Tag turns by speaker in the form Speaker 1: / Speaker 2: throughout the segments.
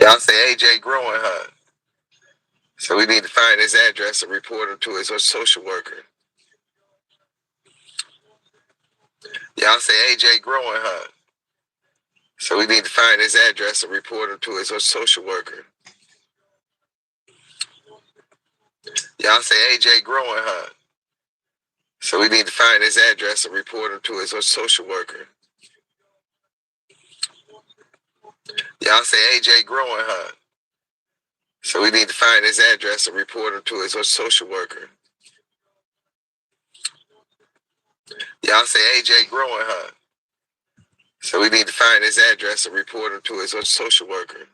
Speaker 1: Y'all say AJ growing, huh? So we need to find his address and report him to his social worker. Y'all say AJ growing, huh? So we need to find his address and report him to his social worker. Y'all say AJ growing, huh? So we need to find his address and report him to his social worker. Y'all say AJ growing, huh? So we need to find his address and report him to his social worker. Y'all say AJ growing, huh? So we need to find his address and report him to his social worker.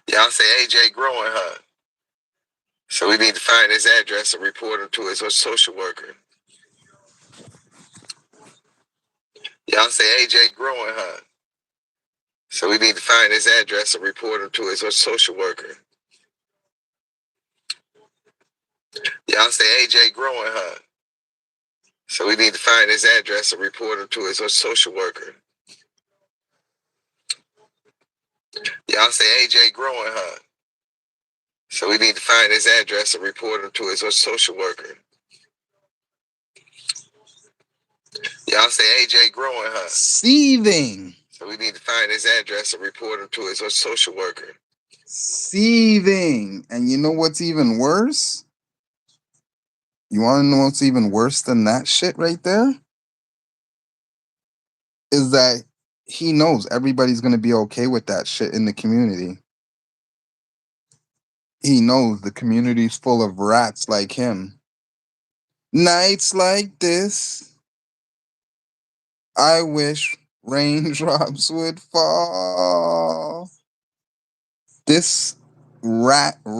Speaker 1: Y'all say AJ growing, huh? So we need to find his address and report him to his social worker. Y'all say AJ growing, huh? So we need to find his address and report him to his social worker. Y'all say AJ growing, huh? So we need to find his address and report him to his social worker. Y'all say AJ growing, huh? So we need to find his address and report him to his social worker. Y'all say AJ growing, huh?
Speaker 2: Seething.
Speaker 1: So we need to find his address and report him to his social worker.
Speaker 2: Seething. And you know what's even worse? You want to know what's even worse than that shit right there? Is that he knows everybody's going to be okay with that shit in the community. He knows the community's full of rats like him. Nights like this, I wish raindrops would fall. This rat-a-tat-tat.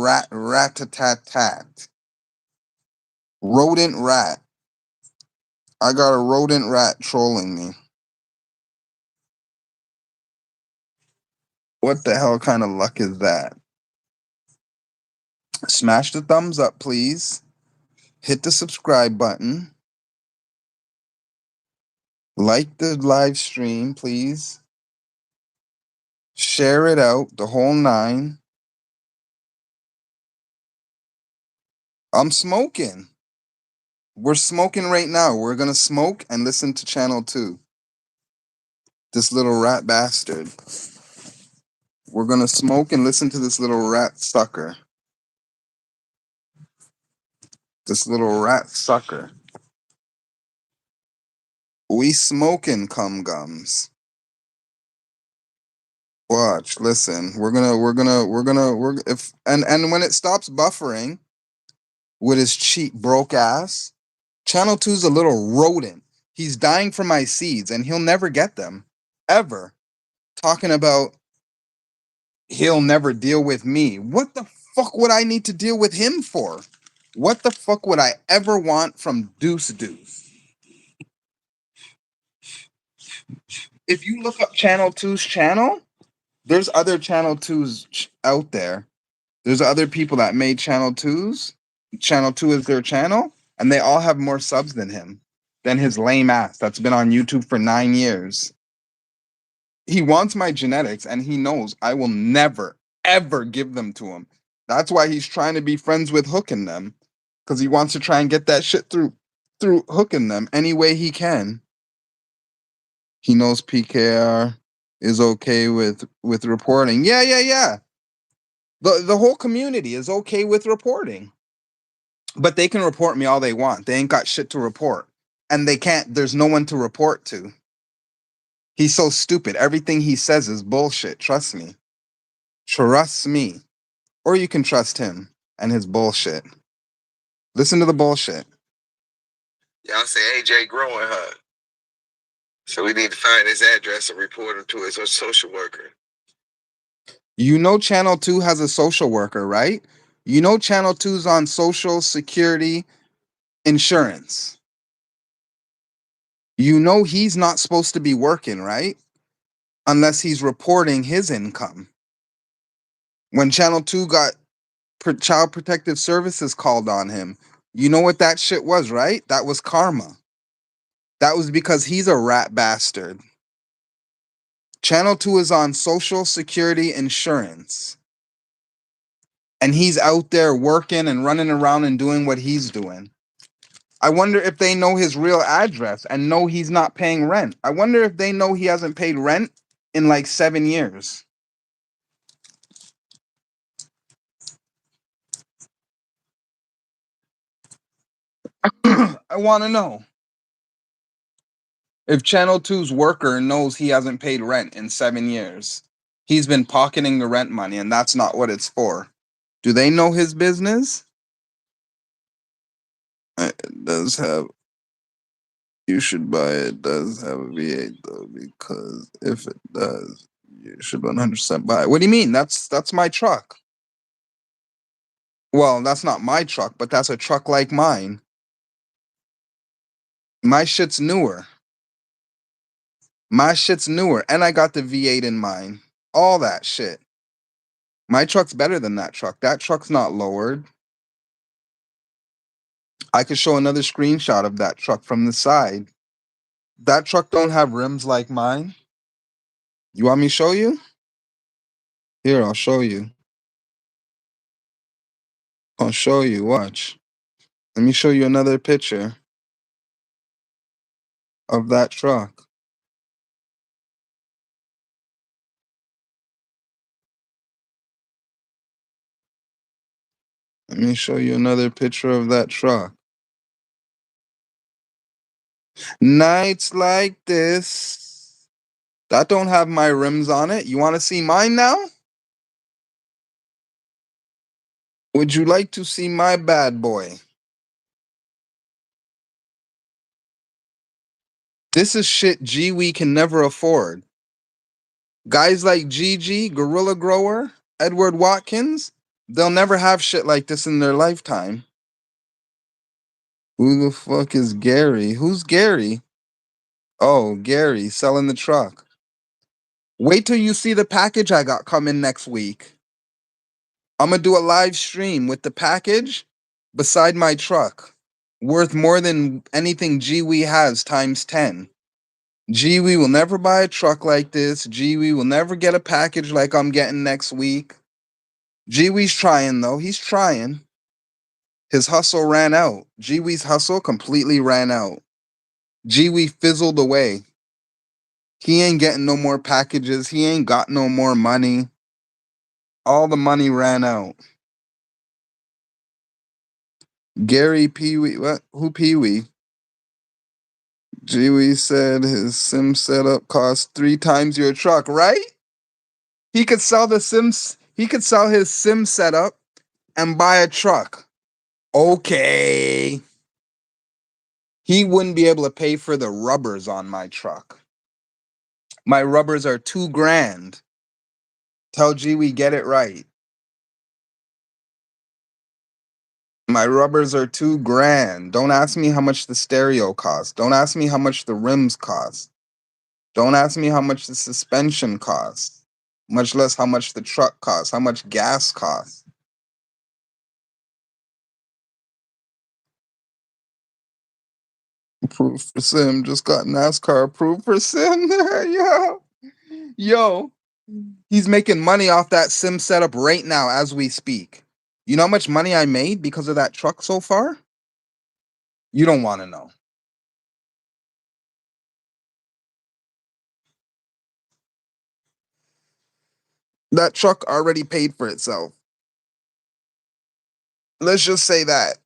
Speaker 2: Rodent rat. I got a rodent rat trolling me. What the hell kind of luck is that? Smash the thumbs up, please. Hit the subscribe button. Like the live stream, please. Share it out, the whole nine. I'm smoking. We're smoking right now. We're going to smoke and listen to channel 2. This little rat bastard. We're going to smoke and listen to this little rat sucker. This little rat sucker. We smoking cum gums. Watch, listen. We're if and when it stops buffering with his cheap broke ass, Channel Two's a little rodent. He's dying for my seeds and he'll never get them. Ever. Talking about he'll never deal with me. What the fuck would I need to deal with him for? What the fuck would I ever want from Deuce Deuce? If you look up Channel Two's channel, there's other Channel 2's out there. There's other people that made Channel 2's. Channel 2 is their channel, and they all have more subs than him, than his lame ass that's been on YouTube for 9 years. He wants my genetics, and he knows I will never, ever give them to him. That's why he's trying to be friends with hooking them, because he wants to try and get that shit through hooking them any way he can. He knows PKR is okay with reporting. Yeah. The whole community is okay with reporting. But they can report me all they want. They ain't got shit to report. And they can't, there's no one to report to. He's so stupid. Everything he says is bullshit. Trust me. Trust me. Or you can trust him and his bullshit. Listen to the bullshit.
Speaker 1: Y'all say AJ growing, huh? So we need to find his address and report him to his social worker.
Speaker 2: You know Channel 2 has a social worker, right? You know Channel 2's on Social Security Insurance. You know he's not supposed to be working, right? Unless he's reporting his income. When Channel 2 got Child Protective Services called on him, you know what that shit was, right? That was karma. That was because he's a rat bastard. Channel 2 is on Social Security Insurance. And he's out there working and running around and doing what he's doing. I wonder if they know his real address and know he's not paying rent. I wonder if they know he hasn't paid rent in like 7 years. I want to know if Channel 2's worker knows he hasn't paid rent in 7 years. He's been pocketing the rent money and that's not what it's for. Do they know his business? It does have. You should buy it. It does have a V8 though, because if it does, you should 100% buy it. What do you mean? That's my truck. Well, that's not my truck, but that's a truck like mine. My shit's newer. My shit's newer, and I got the V8 in mine. All that shit. My truck's better than that truck. That truck's not lowered. I could show another screenshot of that truck from the side. That truck don't have rims like mine. You want me to show you? Here, I'll show you. I'll show you. Watch. Let me show you another picture of that truck. Let me show you another picture of that truck. Nights like this. That don't have my rims on it. You want to see mine now? Would you like to see my bad boy? This is shit G-We can never afford. Guys like GG, Gorilla Grower, Edward Watkins, they'll never have shit like this in their lifetime. Who the fuck is Gary? Who's Gary? Oh, Gary selling the truck. Wait till you see the package I got coming next week. I'm gonna do a live stream with the package beside my truck, worth more than anything G-We has times 10. G-We will never buy a truck like this. G-We will never get a package like I'm getting next week. G-We's trying though. He's trying. His hustle ran out. G-We's hustle completely ran out. G-We fizzled away. He ain't getting no more packages. He ain't got no more money. All the money ran out. Gary Pee-wee, what? Who Pee-wee? G-We said his sim setup cost 3 times your truck, right? He could sell the sims. He could sell his sim setup and buy a truck. Okay. He wouldn't be able to pay for the rubbers on my truck. My rubbers are $2,000. Tell G-We get it right. My rubbers are $2,000. Don't ask me how much the stereo costs. Don't ask me how much the rims cost. Don't ask me how much the suspension costs. Much less how much the truck costs, how much gas costs. Approved for sim. Just got NASCAR approved for sim. Yo. He's making money off that sim setup right now as we speak. You know how much money I made because of that truck so far? You don't want to know. That truck already paid for itself. Let's just say that.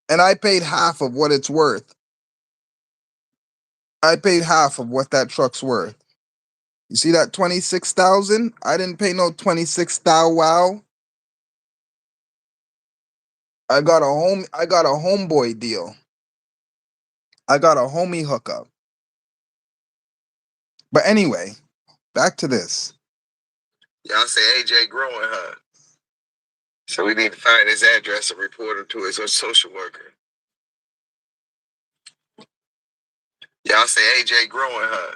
Speaker 2: And I paid half of what it's worth. I paid half of what that truck's worth. You see that 26,000? I didn't pay no 26,000. Wow. I got a homeboy deal. I got a homie hookup. But anyway, back to this.
Speaker 1: Y'all say AJ growing, huh? So we need to find his address and report him to his social worker. Y'all say AJ growing, huh?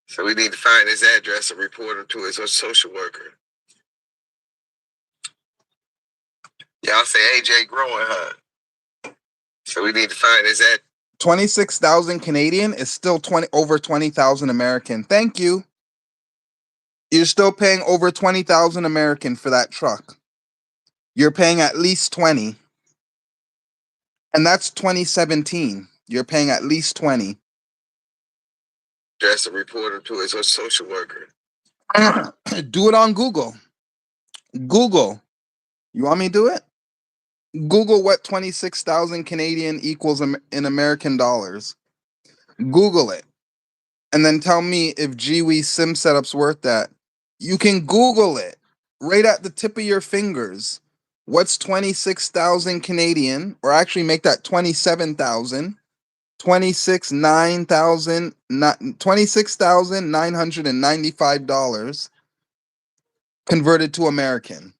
Speaker 1: So we need to find his address and report him to his social worker. Y'all say AJ growing, huh? So we need to find his
Speaker 2: 26,000 Canadian is still over 20,000 American. Thank you. You're still paying over 20,000 American for that truck. You're paying at least 20. And that's 2017. You're paying at least 20.
Speaker 1: Just a reporter to his social worker.
Speaker 2: Do it on Google. Google. You want me to do it? Google what 26,000 Canadian equals in American dollars. Google it. And then tell me if GWE sim setup's worth that. You can Google it right at the tip of your fingers. What's 26,000 Canadian? Or actually make that 27,000. $26,995 converted to American.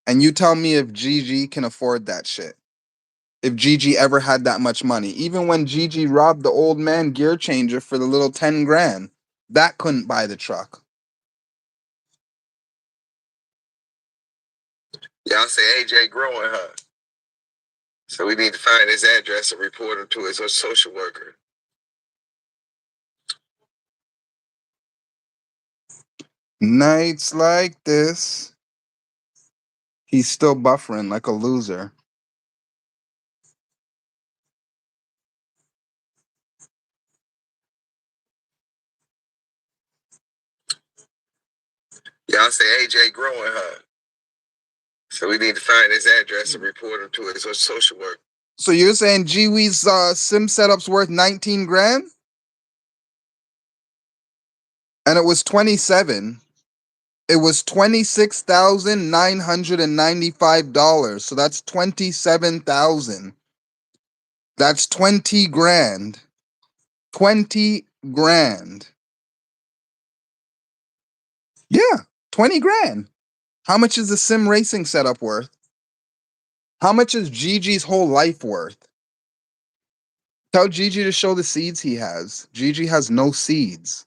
Speaker 2: And you tell me if Gigi can afford that shit. If Gigi ever had that much money. Even when Gigi robbed the old man gear changer for the little 10 grand, that couldn't buy the truck.
Speaker 1: Y'all say AJ growing, huh? So we need to find his address and report him to his social worker.
Speaker 2: Nights like this, he's still buffering like a loser.
Speaker 1: Y'all say AJ growing, huh? So we need to find his address and report him to his social worker.
Speaker 2: So you're saying GWE's sim setup's worth 19 grand? And it was 27. It was $26,995. So that's 27,000. That's 20 grand. 20 grand. Yeah, 20 grand. How much is the sim racing setup worth? How much is Gigi's whole life worth? Tell Gigi to show the seeds he has. Gigi has no seeds.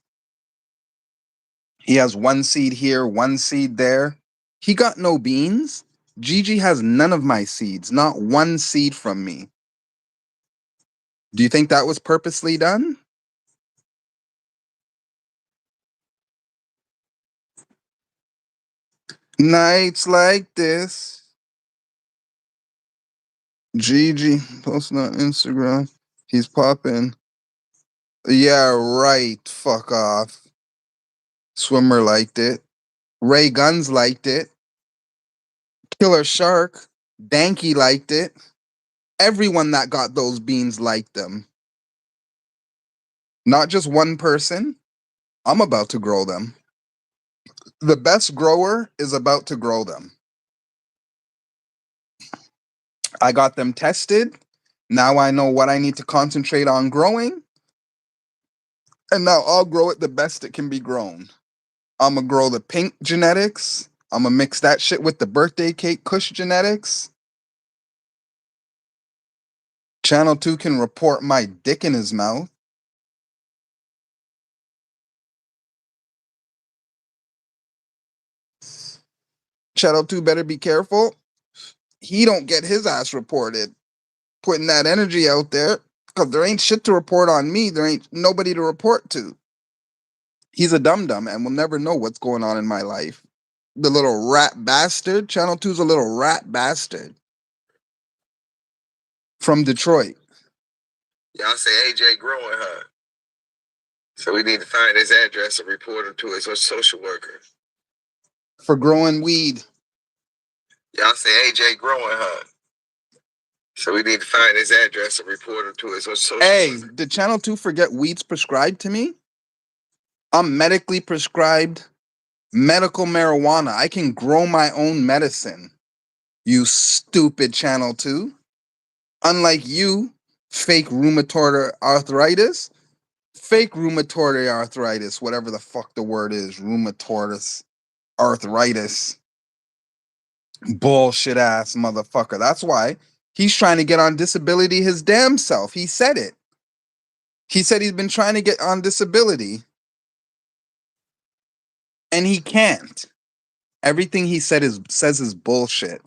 Speaker 2: He has one seed here, one seed there. He got no beans. Gigi has none of my seeds, not one seed from me. Do you think that was purposely done? Nights like this. Gigi posting on Instagram. He's popping. Yeah, right. Fuck off. Swimmer liked it. Ray Guns liked it. Killer Shark. Danky liked it. Everyone that got those beans liked them. Not just one person. I'm about to grow them. The best grower is about to grow them. I got them tested. Now I know what I need to concentrate on growing. And now I'll grow it the best it can be grown. I'm going to grow the pink genetics. I'm going to mix that shit with the birthday cake Kush genetics. Channel 2 can report my dick in his mouth. Channel 2 better be careful. He don't get his ass reported. Putting that energy out there. Because there ain't shit to report on me. There ain't nobody to report to. He's a dum-dum and will never know what's going on in my life. The little rat bastard. Channel 2's a little rat bastard. From Detroit.
Speaker 1: Y'all say AJ growing, huh? So we need to find his address and report him to his social worker.
Speaker 2: For growing weed.
Speaker 1: Y'all say AJ growing, huh? So we need to find his address and report him to his social worker.
Speaker 2: Hey, did Channel 2 forget weed's prescribed to me? I'm medically prescribed medical marijuana. I can grow my own medicine. You stupid Channel 2. Unlike you, fake rheumatoid arthritis. Fake rheumatoid arthritis, whatever the fuck the word is. Rheumatoid arthritis. Bullshit ass motherfucker. That's why he's trying to get on disability his damn self. He said it. He said he's been trying to get on disability. And he can't. Everything he says is bullshit.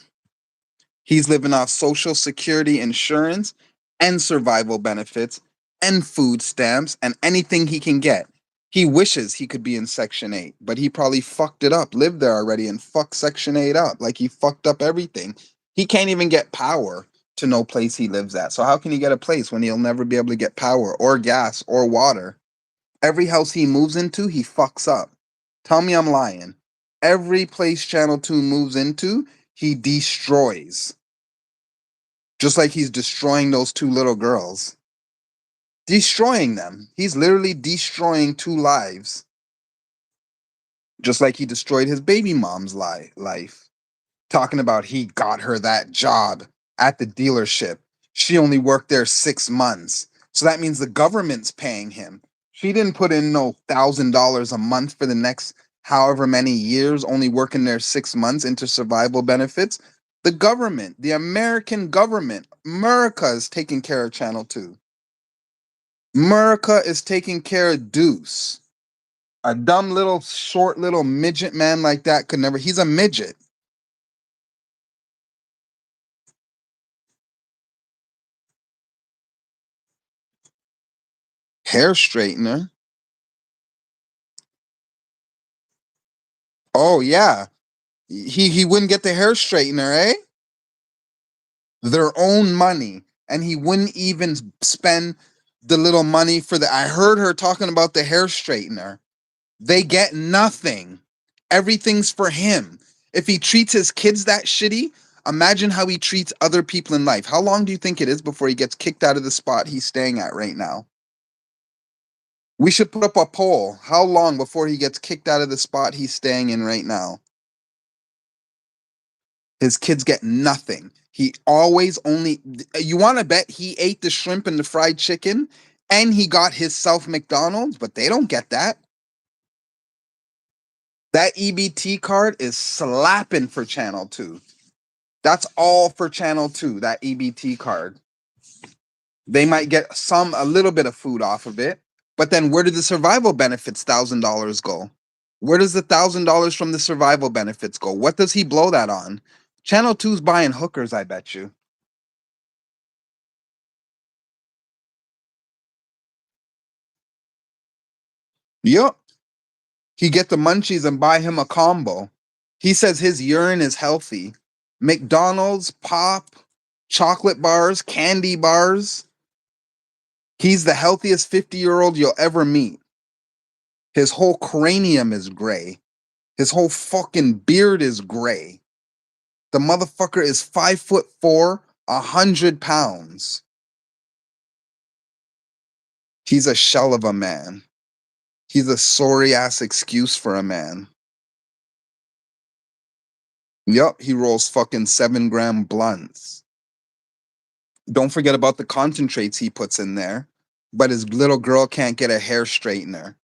Speaker 2: He's living off Social Security insurance and survival benefits and food stamps and anything he can get. He wishes he could be in Section 8, but he probably fucked it up, lived there already, and fucked Section 8 up. Like he fucked up everything. He can't even get power to no place he lives at. So how can he get a place when he'll never be able to get power or gas or water? Every house he moves into, he fucks up. Tell me I'm lying. Every place Channel 2 moves into, he destroys. Just like he's destroying those two little girls. Destroying them. He's literally destroying two lives. Just like he destroyed his baby mom's life. Talking about he got her that job at the dealership. She only worked there 6 months. So that means the government's paying him. She didn't put in no $1,000 a month for the next however many years, only working there 6 months into survival benefits. The government, the American government, America is taking care of Channel 2. America is taking care of Deuce. A dumb little short little midget man like that could never. He's a midget. Hair straightener. Oh yeah. He wouldn't get the hair straightener, eh? Their own money. And he wouldn't even spend the little money for the I heard her talking about the hair straightener. They get nothing. Everything's for him. If he treats his kids that shitty, imagine how he treats other people in life. How long do you think it is before he gets kicked out of the spot he's staying at right now? We should put up a poll. How long before he gets kicked out of the spot he's staying in right now? His kids get nothing. He always only, you want to bet he ate the shrimp and the fried chicken and he got his self McDonald's, but they don't get that. That EBT card is slapping for Channel 2. That's all for Channel 2, that EBT card. They might get a little bit of food off of it, but then where did the survival benefits $1,000 go? Where does the $1,000 from the survival benefits go? What does he blow that on? Channel 2's buying hookers, I bet you. Yup. He get the munchies and buy him a combo. He says his urine is healthy. McDonald's, pop, chocolate bars, candy bars. He's the healthiest 50-year-old you'll ever meet. His whole cranium is gray. His whole fucking beard is gray. The motherfucker is 5'4", 100 pounds. He's a shell of a man. He's a sorry ass excuse for a man. Yup, he rolls fucking 7-gram blunts. Don't forget about the concentrates he puts in there. But his little girl can't get a hair straightener.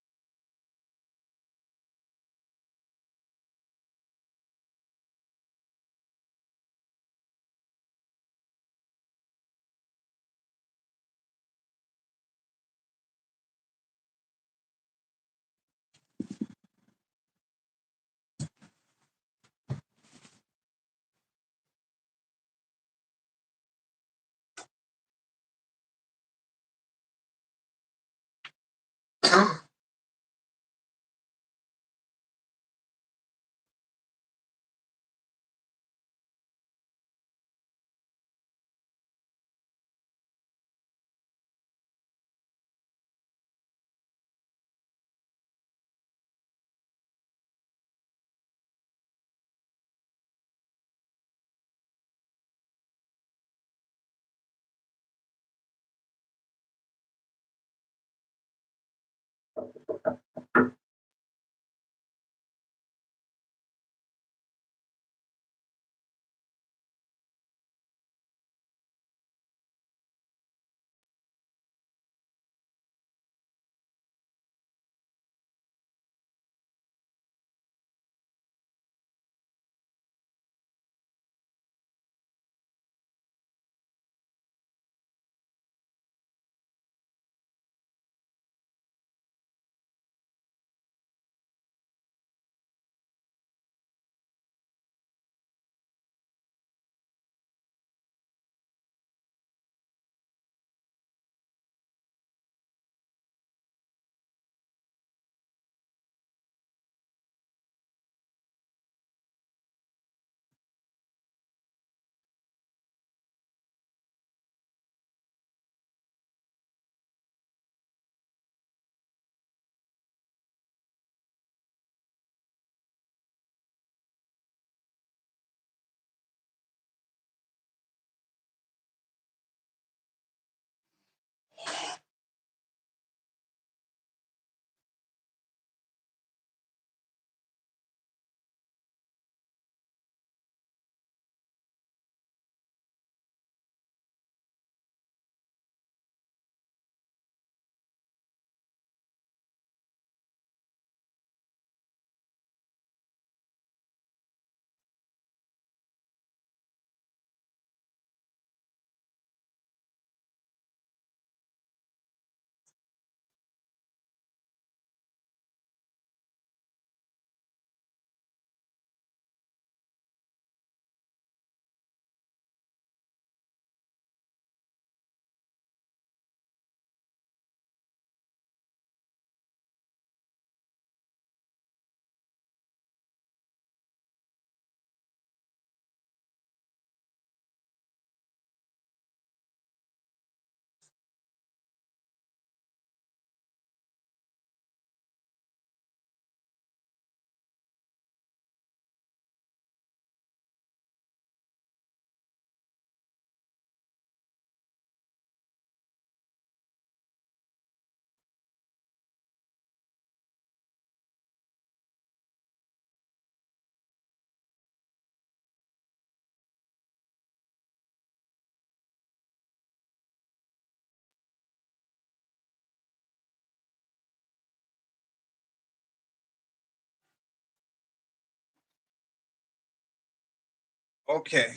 Speaker 2: Okay.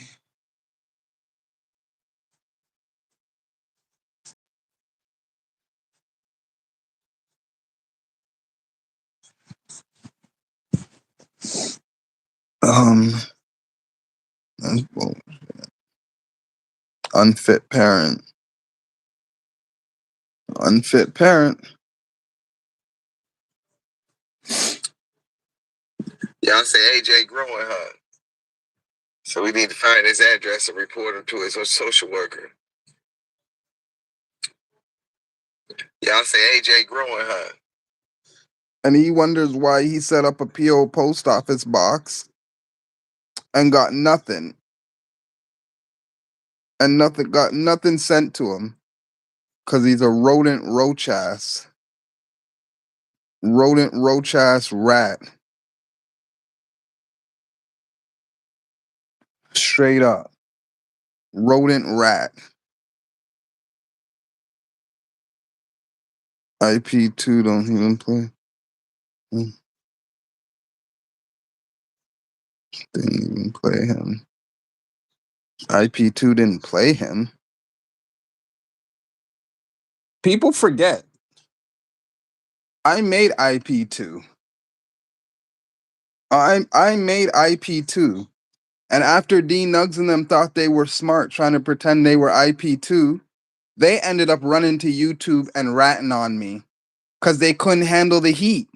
Speaker 2: Um, well, unfit parent. Unfit parent.
Speaker 1: Y'all say AJ growing, huh? So we need to find his address and report him to his social worker. Y'all say AJ growing, huh?
Speaker 2: And he wonders why he set up a PO post office box and got nothing. And got nothing sent to him. Cause he's a rodent roach ass. Rodent roach ass rat. Straight up. Rodent rat. IP2 don't even play. Didn't even play him. IP2 didn't play him. People forget. I made IP2. I made IP2. And after D Nugs and them thought they were smart trying to pretend they were IP2, they ended up running to YouTube and ratting on me because they couldn't handle the heat.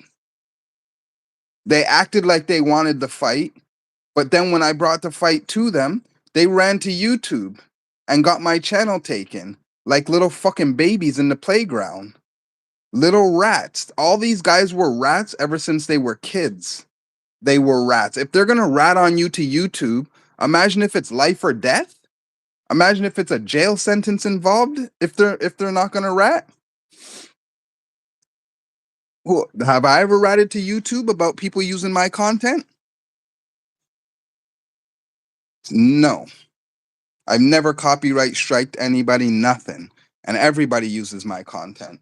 Speaker 2: They acted like they wanted the fight, but then when I brought the fight to them, they ran to YouTube and got my channel taken like little fucking babies in the playground. Little rats. All these guys were rats ever since they were kids. They were rats. If they're gonna rat on you to YouTube, imagine if it's life or death. Imagine if it's a jail sentence involved. If they're not gonna rat. Well, have I ever ratted to YouTube about people using my content? No. I've never copyright striked anybody, nothing. And everybody uses my content.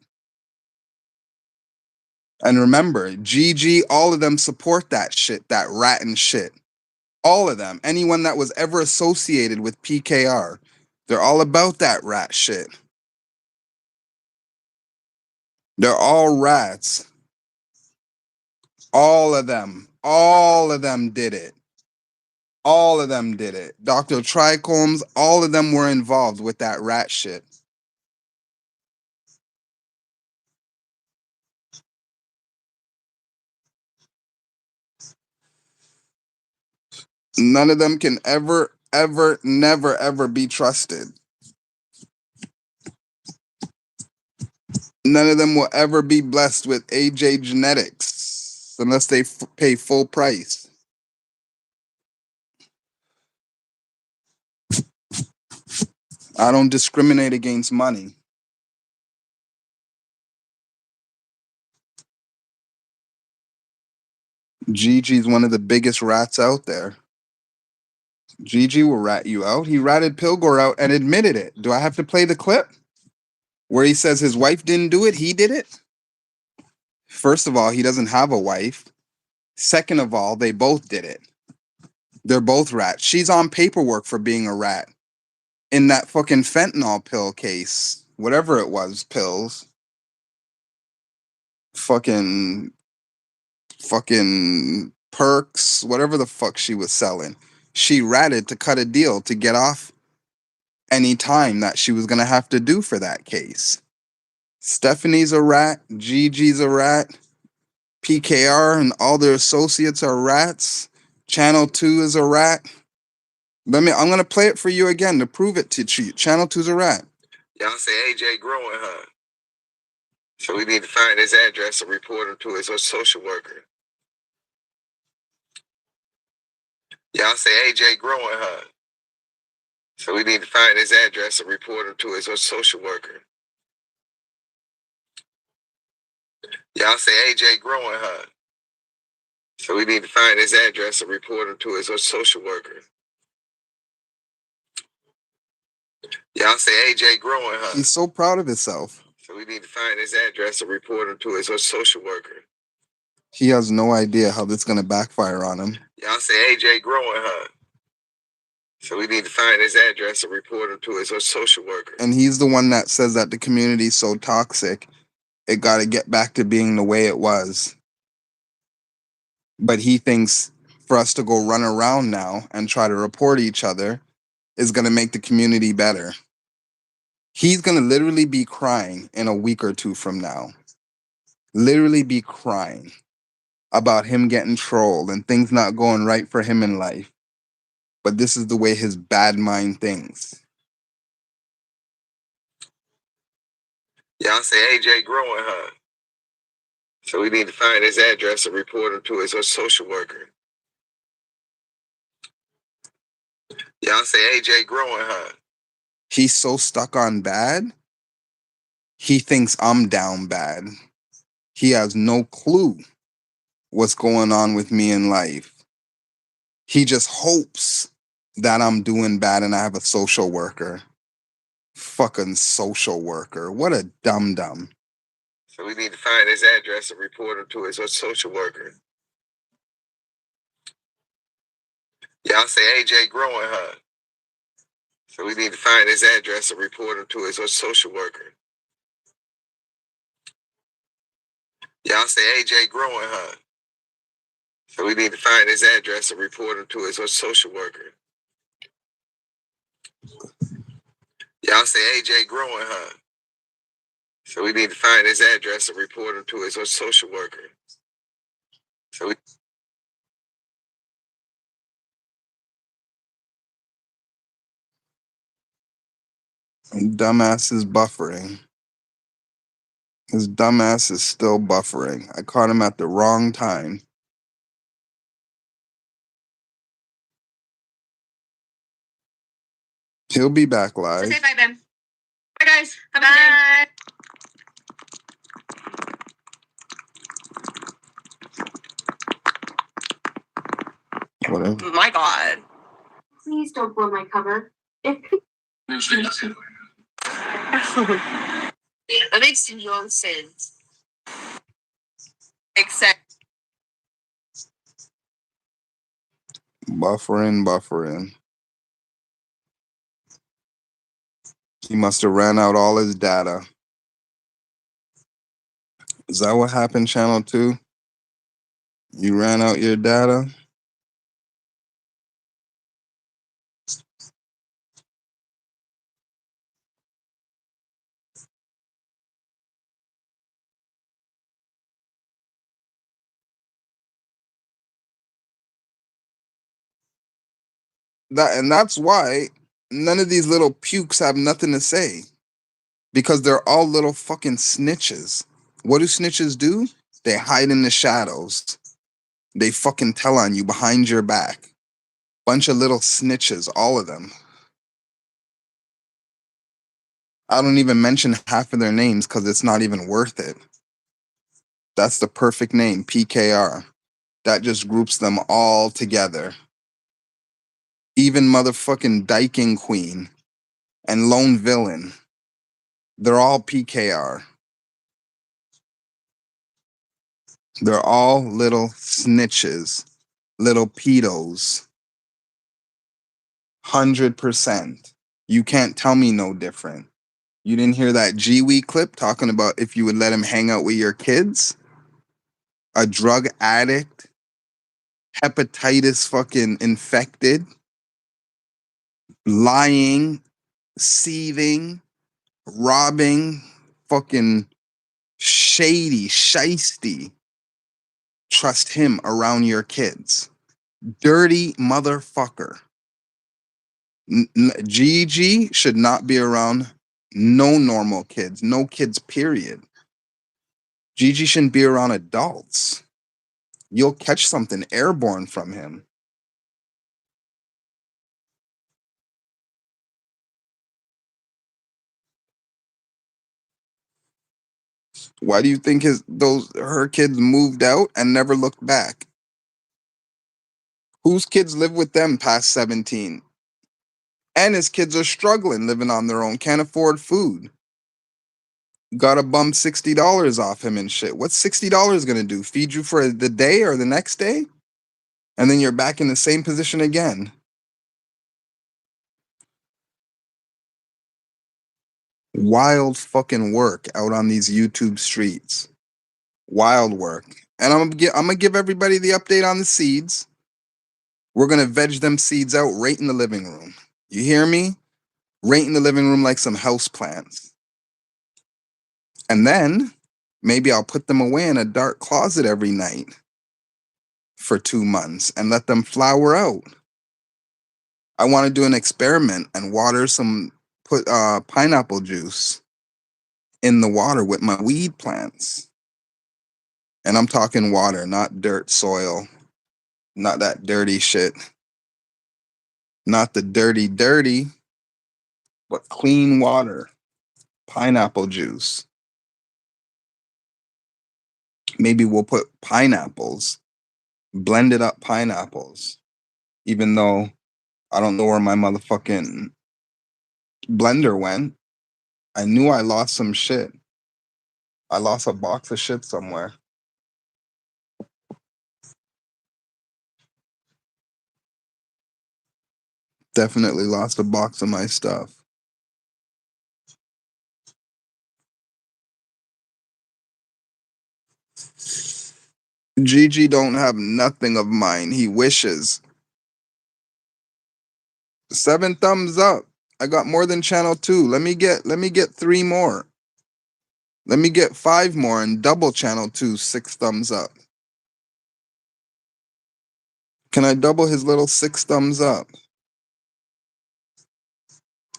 Speaker 2: And remember, GG, all of them support that shit, that rat and shit. All of them. Anyone that was ever associated with PKR. They're all about that rat shit. They're all rats. All of them. All of them did it. All of them did it. Dr. Trichomes, all of them were involved with that rat shit. None of them can ever, ever, never, ever be trusted. None of them will ever be blessed with AJ genetics unless they pay full price. I don't discriminate against money. Gigi's one of the biggest rats out there. Gigi will rat you out. He ratted Pilgor out and admitted it. Do I have to play the clip where he says his wife didn't do it? He did it? First of all, he doesn't have a wife. Second of all, they both did it. They're both rats. She's on paperwork for being a rat. In that fucking fentanyl pill case, whatever it was, pills. Fucking perks, whatever the fuck she was selling. She ratted to cut a deal to get off any time that she was gonna have to do for that case. Stephanie's a rat, Gigi's a rat, PKR and all their associates are rats. Channel 2 is a rat. I'm gonna play it for you again to prove it to you. Channel 2's a rat.
Speaker 1: Y'all say AJ growing, huh? So we need to find his address and report him to his social worker. Y'all say AJ growing, huh? So we need to find his address and report him to his social worker. Y'all say AJ growing, huh? So we need to find his address and report him to his social worker. Y'all say AJ growing, huh?
Speaker 2: He's so proud of himself.
Speaker 1: So we need to find his address and report him to his social worker.
Speaker 2: He has no idea how this is gonna backfire on him.
Speaker 1: Y'all say AJ growing, huh? So we need to find his address and report him to his social worker.
Speaker 2: And he's the one that says that the community is so toxic, it got to get back to being the way it was. But he thinks for us to go run around now and try to report each other is going to make the community better. He's going to literally be crying in a week or two from now. Literally be crying about him getting trolled and things not going right for him in life. But this is the way his bad mind thinks.
Speaker 1: Y'all say AJ growing, huh? So we need to find his address and report him to his social worker. Y'all say AJ growing, huh?
Speaker 2: He's so stuck on bad, he thinks I'm down bad. He has no clue what's going on with me in life. He just hopes that I'm doing bad and I have a social worker. Fucking social worker. What a dum-dum.
Speaker 1: So we need to find his address and report him to his social worker. Y'all say AJ growing, huh? So we need to find his address and report him to his social worker. Y'all say AJ growing, huh? So we need to find his address and report him to his social worker. Y'all say AJ growing, huh? So we need to find his address and report him to his social worker. So we
Speaker 2: Dumbass is buffering. His dumbass is still buffering. I caught him at the wrong time. He'll be back live.
Speaker 3: Say bye, Ben. Bye, guys. Have a good day.
Speaker 2: Whatever.
Speaker 3: My God.
Speaker 4: Please don't blow my cover.
Speaker 3: That makes no sense. Except
Speaker 2: Buffering. He must have ran out all his data. Is that what happened, Channel 2? You ran out your data? That's why none of these little pukes have nothing to say. Because they're all little fucking snitches. What do snitches do? They hide in the shadows. They fucking tell on you behind your back. Bunch of little snitches, all of them. I don't even mention half of their names because it's not even worth it. That's the perfect name, PKR. That just groups them all together. Even motherfucking Dyking Queen and Lone Villain. They're all PKR. They're all little snitches, little pedos. 100%. You can't tell me no different. You didn't hear that G-Wee clip talking about if you would let him hang out with your kids? A drug addict, hepatitis fucking infected, lying, seething, robbing, fucking shady, shisty. Trust him around your kids. Dirty motherfucker. Gigi should not be around no normal kids, no kids, period. Gigi shouldn't be around adults. You'll catch something airborne from him. Why do you think her kids moved out and never looked back? Whose kids live with them past 17? And his kids are struggling, living on their own, can't afford food. Gotta bum $60 off him and shit. What's $60 gonna do? Feed you for the day or the next day? And then you're back in the same position again. Wild fucking work out on these YouTube streets. Wild work. And I'm gonna give everybody the update on the seeds. We're gonna veg them seeds out right in the living room. You hear me? Right in the living room like some house plants. And then maybe I'll put them away in a dark closet every night for 2 months and let them flower out. I want to do an experiment and water some put pineapple juice in the water with my weed plants. And I'm talking water, not dirt, soil, not that dirty shit. Not the dirty, but clean water, pineapple juice. Maybe we'll put pineapples, blended up pineapples, even though I don't know where my motherfucking blender went. I knew I lost some shit. I lost a box of shit somewhere. Definitely lost a box of my stuff. Gigi don't have nothing of mine. He wishes. 7 thumbs up. I got more than channel 2. Let me get 3 more. Let me get 5 more and double channel 2 6 thumbs up. Can I double his little 6 thumbs up?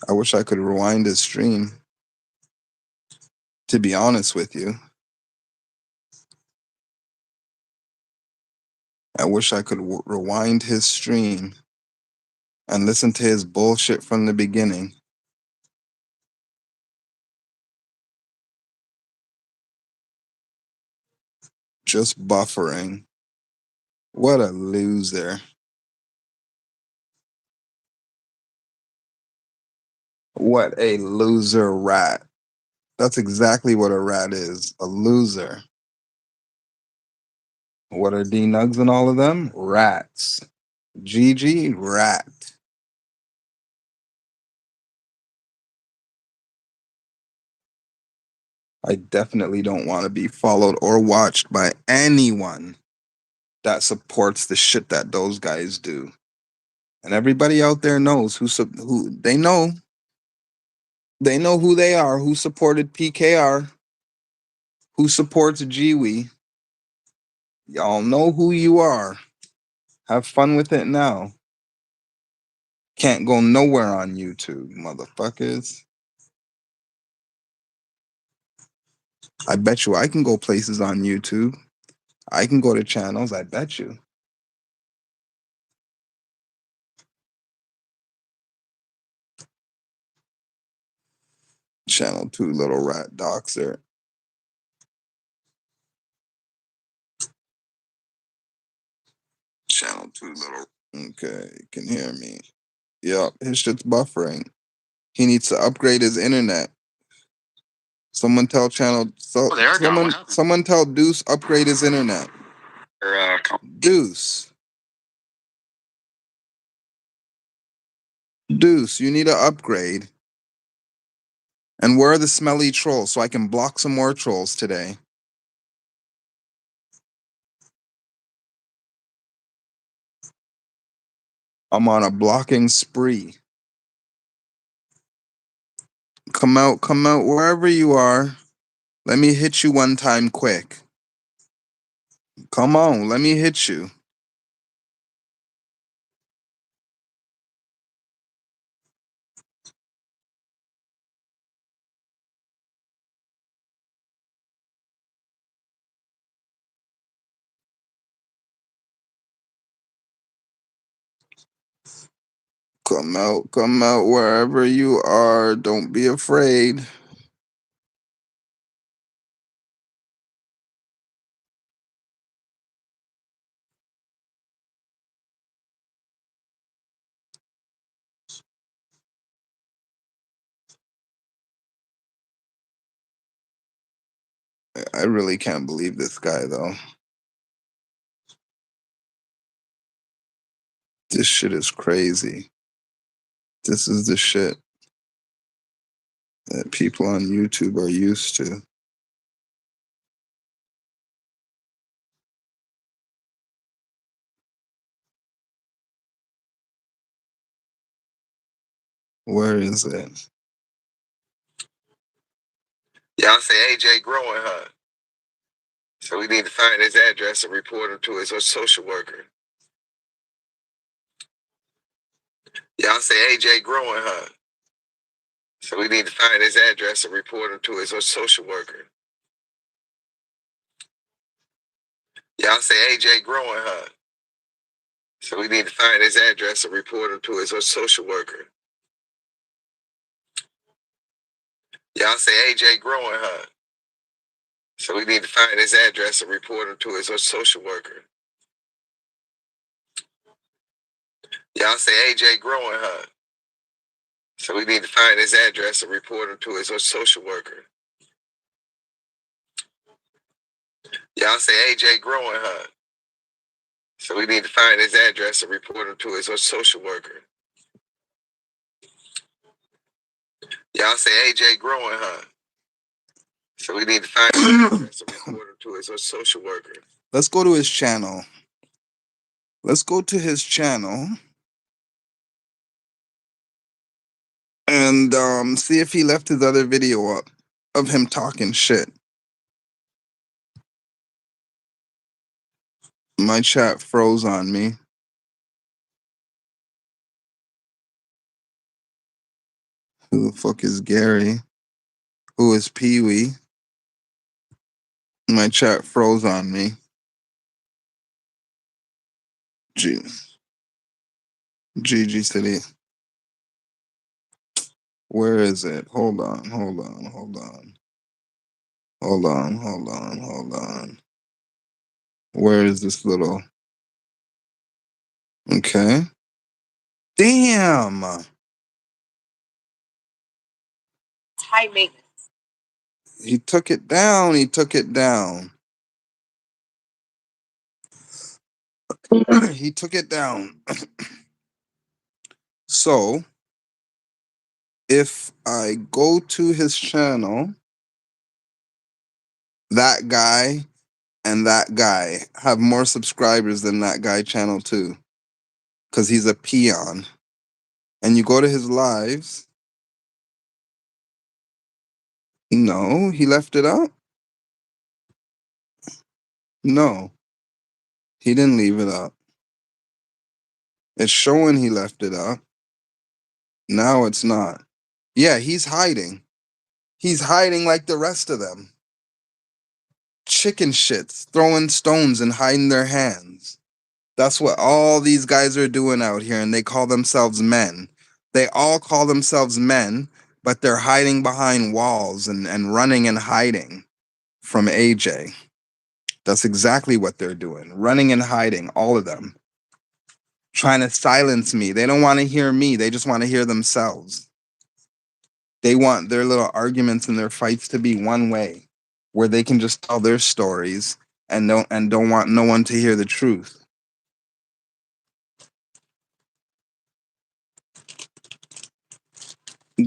Speaker 2: I wish I could rewind his stream. To be honest with you. I wish I could rewind his stream and listen to his bullshit from the beginning. Just buffering. What a loser. What a loser rat. That's exactly what a rat is. A loser. What are D Nugs and all of them? Rats. Gigi, rat. I definitely don't want to be followed or watched by anyone that supports the shit that those guys do. And everybody out there knows who they know. They know who they are, who supported PKR, who supports Jiwi. Y'all know who you are. Have fun with it now. Can't go nowhere on YouTube, motherfuckers. I bet you I can go places on YouTube. I can go to channels, I bet you. Channel 2 little rat doxer. Channel 2 little. Okay, you can hear me. Yup, his shit's buffering. He needs to upgrade his internet. Someone tell channel. So
Speaker 1: Oh, there we go. Wow.
Speaker 2: someone tell Deuce upgrade his internet. Deuce. Deuce, you need to upgrade. And where are the smelly trolls so I can block some more trolls today? I'm on a blocking spree. Come out wherever you are. Let me hit you one time quick. Come on, let me hit you. Come out wherever you are. Don't be afraid. I really can't believe this guy though. This shit is crazy. This is the shit. that people on YouTube are used to. Where is it?
Speaker 1: Y'all say AJ growing, huh? So we need to find his address and report him to his social worker. Y'all say AJ growing, huh? So we need to find his address and report him to his social worker. Y'all say AJ growing, huh? So we need to find his address and report him to his social worker. Y'all say AJ growing, huh? So we need to find his address and report him to his social worker. Y'all say AJ growing, huh? So we need to find his address and report him to his social worker. Y'all say AJ growing, huh? So we need to find his address and report him to his social worker. Y'all say AJ growing, huh? So we need to find his address and report him to his social worker.
Speaker 2: Let's go to his channel. Let's go to his channel and see if he left his other video up of him talking shit. My chat froze on me. Who the fuck is Gary? Who is Pee Wee? My chat froze on me. GG City. Where is it? Hold on. Where is this little? Okay. Damn.
Speaker 3: High maintenance.
Speaker 2: He took it down. He took it down. So, if I go to his channel, that guy and that guy have more subscribers than that guy channel too. Because he's a peon. And you go to his lives. No, he left it up. No, he didn't leave it up. It's showing he left it up. Now it's not. Yeah, he's hiding. He's hiding like the rest of them. Chicken shits, throwing stones and hiding their hands. That's what all these guys are doing out here, and they call themselves men. They all call themselves men, but they're hiding behind walls and running and hiding from AJ. That's exactly what they're doing. Running and hiding, all of them. Trying to silence me. They don't want to hear me. They just want to hear themselves. They want their little arguments and their fights to be one way, where they can just tell their stories and don't want no one to hear the truth.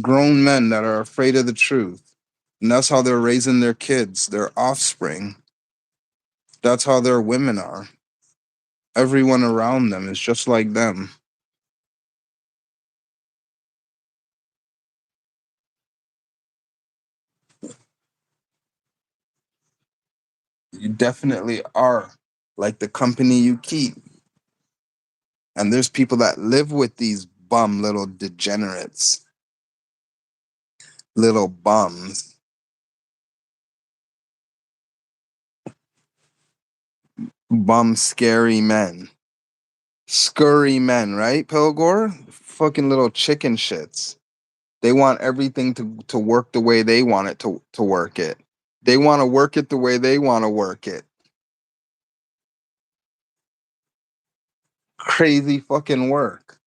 Speaker 2: Grown men that are afraid of the truth. And that's how they're raising their kids, their offspring. That's how their women are. Everyone around them is just like them. You definitely are like the company you keep. And there's people that live with these bum little degenerates. Little bums. Bum scary men. Scurry men, right, Pilgor? Fucking little chicken shits. They want everything to work the way they want it to work it. They want to work it the way they want to work it. Crazy fucking work.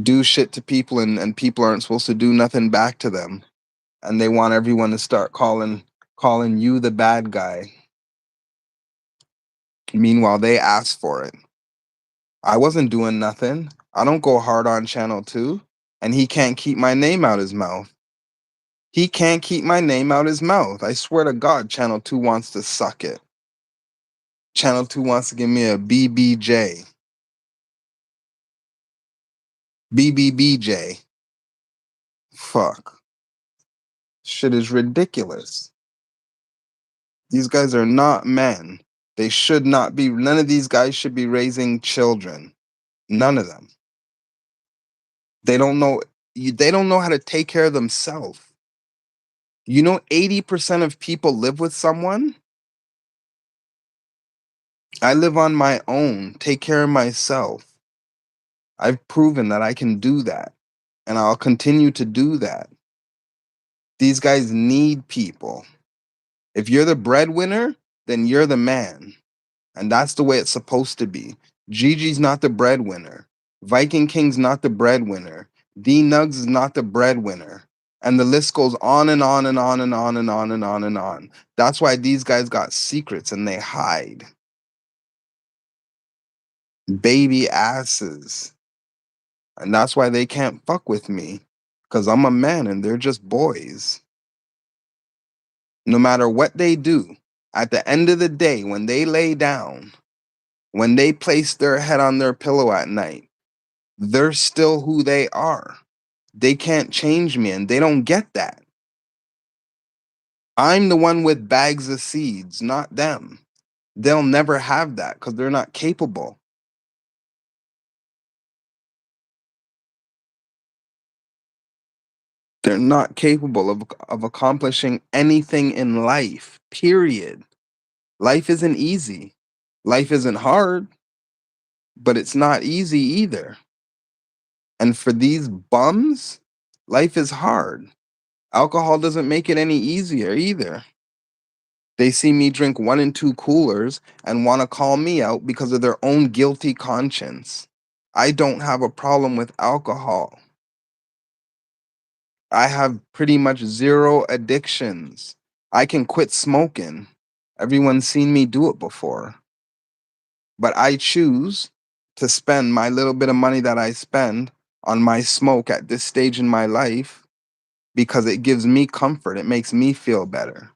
Speaker 2: Do shit to people and people aren't supposed to do nothing back to them. And they want everyone to start calling you the bad guy. Meanwhile, they asked for it. I wasn't doing nothing. I don't go hard on channel 2. and he can't keep my name out his mouth. He can't keep my name out his mouth. I swear to God, Channel 2 wants to suck it. Channel 2 wants to give me a BBJ. BBBJ. Fuck. Shit is ridiculous. These guys are not men. They should not be. None of these guys should be raising children. None of them. They don't know. They don't know how to take care of themselves. 80% of people live with someone. I live on my own. Take care of myself. I've proven that I can do that, and I'll continue to do that. These guys need people. If you're the breadwinner, then you're the man. And that's the way it's supposed to be. Gigi's not the breadwinner. Viking King's not the breadwinner. D Nugs is not the breadwinner. And the list goes on and on and on and on and on and on and on. That's why these guys got secrets and they hide. Baby asses. And that's why they can't fuck with me. Because I'm a man and they're just boys. No matter what they do, at the end of the day, when they lay down, when they place their head on their pillow at night, they're still who they are. They can't change me, and they don't get that. I'm the one with bags of seeds, not them. They'll never have that because they're not capable. They're not capable of accomplishing anything in life, period. Life isn't easy. Life isn't hard, but it's not easy either. And for these bums, life is hard. Alcohol doesn't make it any easier either. They see me drink 1 and 2 coolers and want to call me out because of their own guilty conscience. I don't have a problem with alcohol. I have pretty much 0 addictions. I can quit smoking. Everyone's seen me do it before. But I choose to spend my little bit of money that I spend on my smoke at this stage in my life because it gives me comfort. It makes me feel better.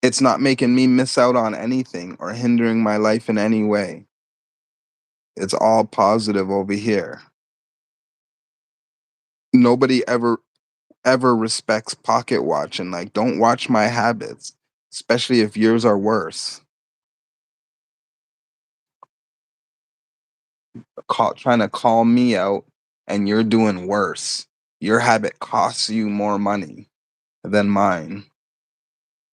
Speaker 2: It's not making me miss out on anything or hindering my life in any way. It's all positive over here. Nobody ever respects pocket watching. Like, don't watch my habits, especially if yours are worse. Trying to call me out and you're doing worse. Your habit costs you more money than mine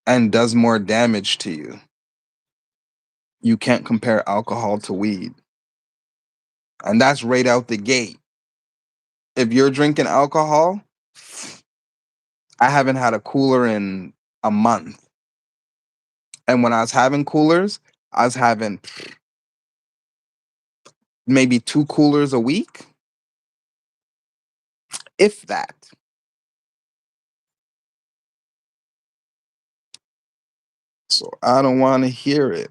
Speaker 2: and does more damage to you. You can't compare alcohol to weed. And that's right out the gate. If you're drinking alcohol, I haven't had a cooler in a month. And when I was having coolers, I was having maybe 2 coolers a week, if that. So I don't want to hear it.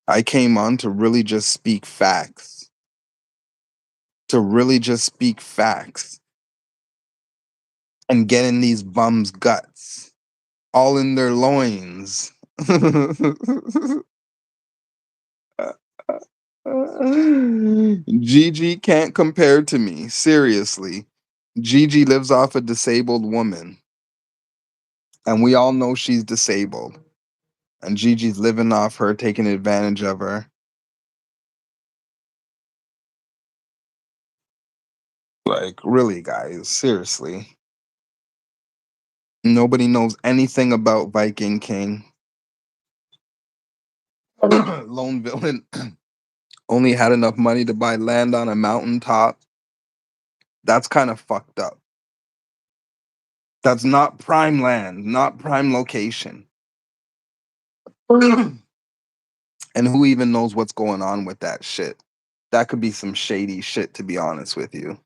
Speaker 2: I came on to really just speak facts. To really just speak facts. And get in these bums' guts. All in their loins. Gigi can't compare to me. Seriously. Gigi lives off a disabled woman. And we all know she's disabled. And Gigi's living off her, taking advantage of her. Like, really, guys, seriously. Nobody knows anything about Viking King. Lone Villain only had enough money to buy land on a mountaintop. That's kind of fucked up. That's not prime land, not prime location. And who even knows what's going on with that shit? That could be some shady shit, to be honest with you.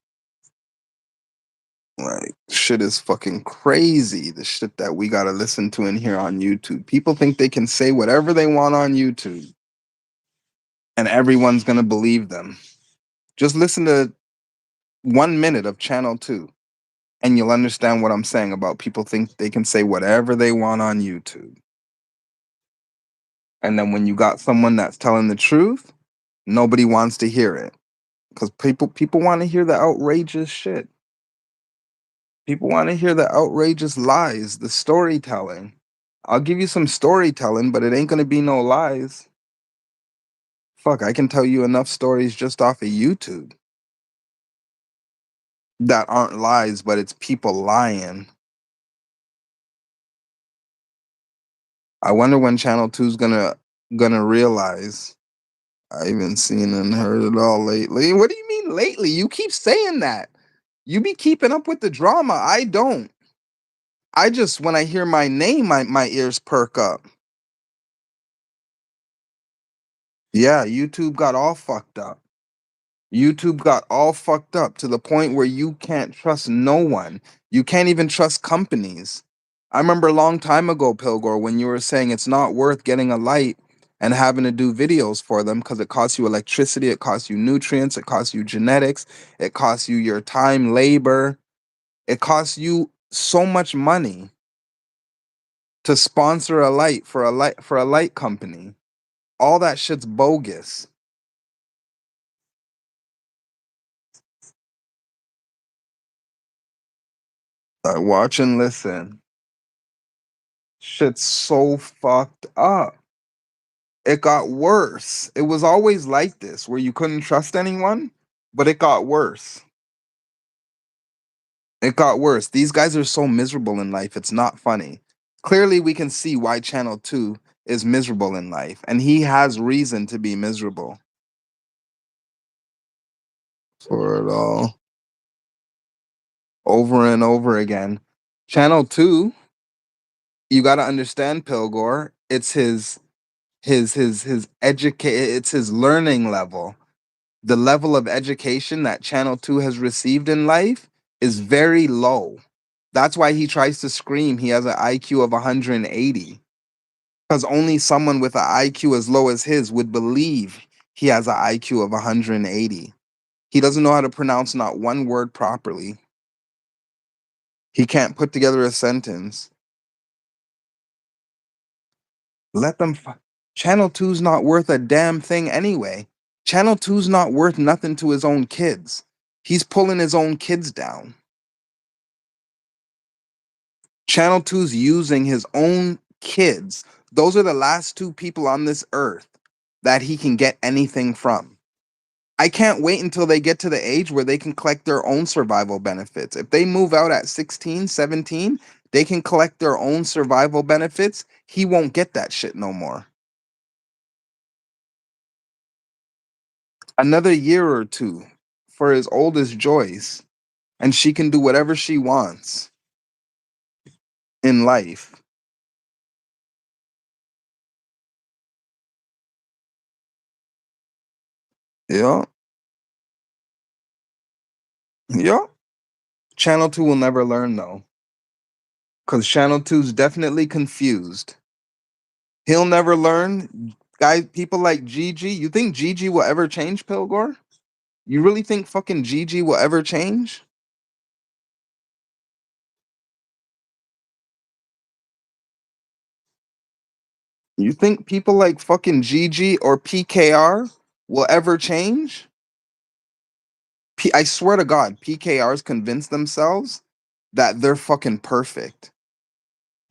Speaker 2: Like, shit is fucking crazy. The shit that we gotta listen to in here on YouTube. People think they can say whatever they want on YouTube. and everyone's gonna believe them. Just listen to 1 minute of Channel 2, and you'll understand what I'm saying about people think they can say whatever they want on YouTube. And then when you got someone that's telling the truth, nobody wants to hear it. Because people want to hear the outrageous shit. People want to hear the outrageous lies, the storytelling. I'll give you some storytelling, but it ain't gonna be no lies. Fuck, I can tell you enough stories just off of YouTube that aren't lies, but it's people lying. I wonder when Channel 2's gonna realize. I haven't seen and heard it all lately. What do you mean lately? You keep saying that. You be keeping up with the drama. I don't. I just when I hear my name, my ears perk up. Yeah, YouTube got all fucked up. YouTube got all fucked up to the point where you can't trust no one. You can't even trust companies. I remember a long time ago, Pilgor, when you were saying it's not worth getting a light and having to do videos for them because it costs you electricity, it costs you nutrients, it costs you genetics, it costs you your time, labor, it costs you so much money to sponsor a light for a light company. All that shit's bogus. I watch and listen. Shit's so fucked up. It got worse. It was always like this, where you couldn't trust anyone, but it got worse. It got worse. These guys are so miserable in life. It's not funny. Clearly, we can see why Channel 2 is miserable in life, and he has reason to be miserable for it all. Over and over again. Channel 2, you got to understand, Pilgor, it's his it's his learning level. The level of education that Channel 2 has received in life is very low. That's why he tries to scream he has an IQ of 180. Because only someone with an IQ as low as his would believe he has an IQ of 180. He doesn't know how to pronounce not one word properly. He can't put together a sentence. Let them. Channel 2's not worth a damn thing anyway. Channel 2's not worth nothing to his own kids. He's pulling his own kids down. Channel 2's using his own kids. Those are the last two people on this earth that he can get anything from. I can't wait until they get to the age where they can collect their own survival benefits. If they move out at 16, 17, they can collect their own survival benefits. He won't get that shit no more. Another year or two for his oldest Joyce, and she can do whatever she wants in life. Yeah. Yeah. Channel 2 will never learn though. Because Channel 2's definitely confused. He'll never learn. Guys, people like Gigi, you think Gigi will ever change, Pilgor? You really think fucking Gigi will ever change? You think people like fucking Gigi or PKR will ever change? I swear to God, PKR's convinced themselves that they're fucking perfect.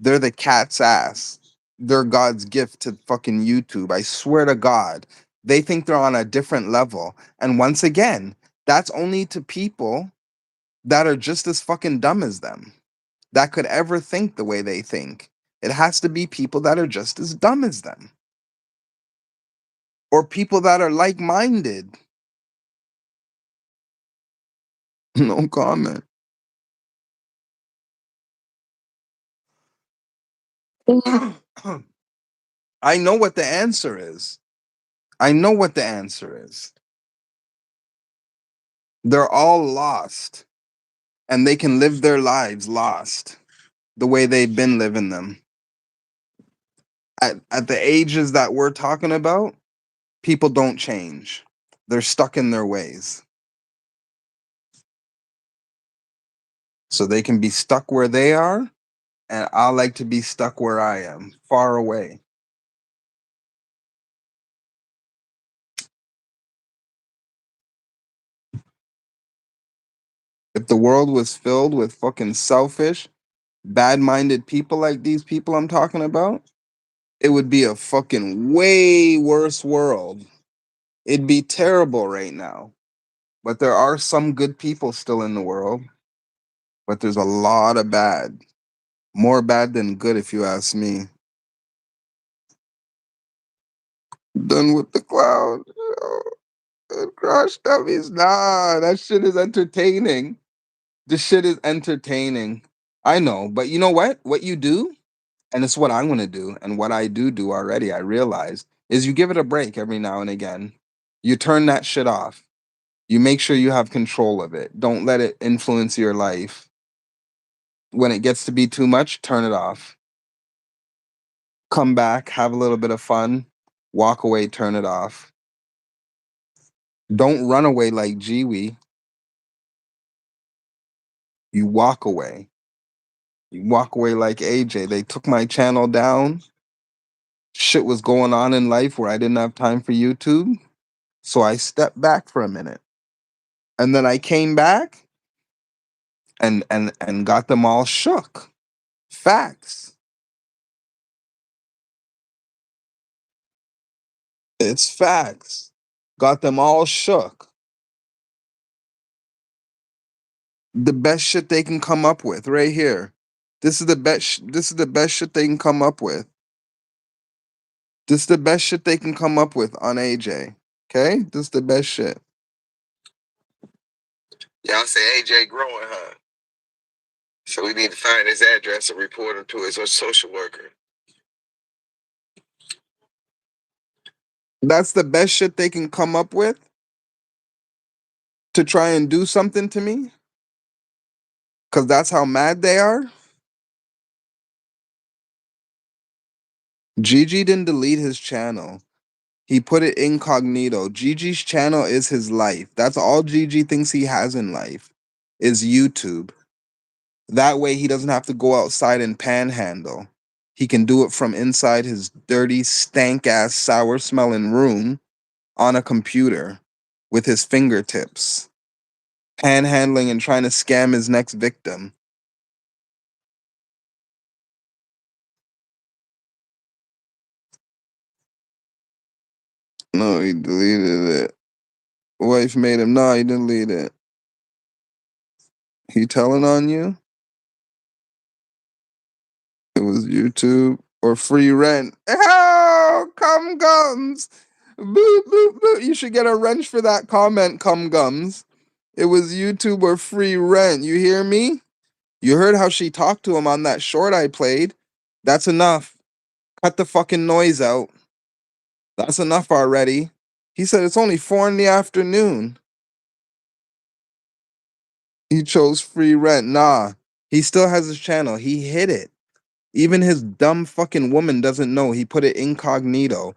Speaker 2: They're the cat's ass. They're God's gift to fucking YouTube. I swear to God. They think they're on a different level. And once again, that's only to people that are just as fucking dumb as them, that could ever think the way they think. It has to be people that are just as dumb as them. Or people that are like minded. No comment. I know what the answer is. I know what the answer is. They're all lost and they can live their lives lost the way they've been living them. At the ages that we're talking about, people don't change. They're stuck in their ways. So they can be stuck where they are, and I like to be stuck where I am, far away. If the world was filled with fucking selfish, bad-minded people like these people I'm talking about, it would be a fucking way worse world. It'd be terrible right now. But there are some good people still in the world, but there's a lot of bad. More bad than good, if you ask me. Done with the clown. Crush dummies. Nah, that shit is entertaining. This shit is entertaining. I know, but you know what? What you do, and it's what I'm gonna do, and what I do already, I realize, is you give it a break every now and again. You turn that shit off. You make sure you have control of it. Don't let it influence your life. When it gets to be too much, turn it off. Come back, have a little bit of fun, walk away, turn it off. Don't run away like Jiwi. You walk away. You walk away like AJ. They took my channel down. Shit was going on in life where I didn't have time for YouTube. So I stepped back for a minute. And then I came back and got them all shook. Facts. It's facts. Got them all shook. The best shit they can come up with right here. This is the best. This is the best shit they can come up with. This is the best shit they can come up with on AJ. Okay, this is the best shit.
Speaker 1: Y'all say AJ growing, huh? So we need to find his address and report him to his social worker.
Speaker 2: That's the best shit they can come up with to try and do something to me. Cause that's how mad they are. Gigi didn't delete his channel. He put it incognito. Gigi's channel is his life. That's all Gigi thinks he has in life is YouTube. That way he doesn't have to go outside and panhandle. He can do it from inside his dirty, stank ass, sour smelling room on a computer with his fingertips, panhandling and trying to scam his next victim. No, he deleted it. Wife made him. No, he didn't delete it. He telling on you? It was YouTube or free rent. Oh, come gums. Boop, boop, boop. You should get a wrench for that comment, come gums. It was YouTube or free rent. You hear me? You heard how she talked to him on that short I played. That's enough. Cut the fucking noise out. That's enough already. He said it's only 4 in the afternoon. He chose free rent. Nah, he still has his channel. He hid it. Even his dumb fucking woman doesn't know. He put it incognito.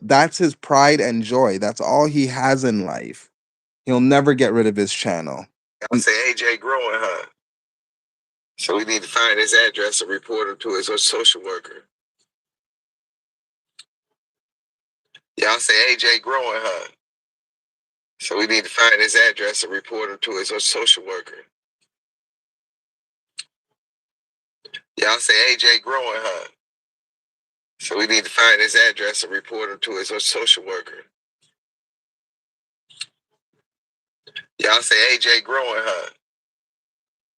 Speaker 2: That's his pride and joy. That's all he has in life. He'll never get rid of his channel.
Speaker 1: Y'all say AJ growing, huh? So we need to find his address and report him to his social worker. Y'all say AJ growing, huh? So we need to find his address and report him to his social worker. Y'all say AJ growing, huh? So we need to find his address and report him to his social worker. Y'all say AJ growing, huh?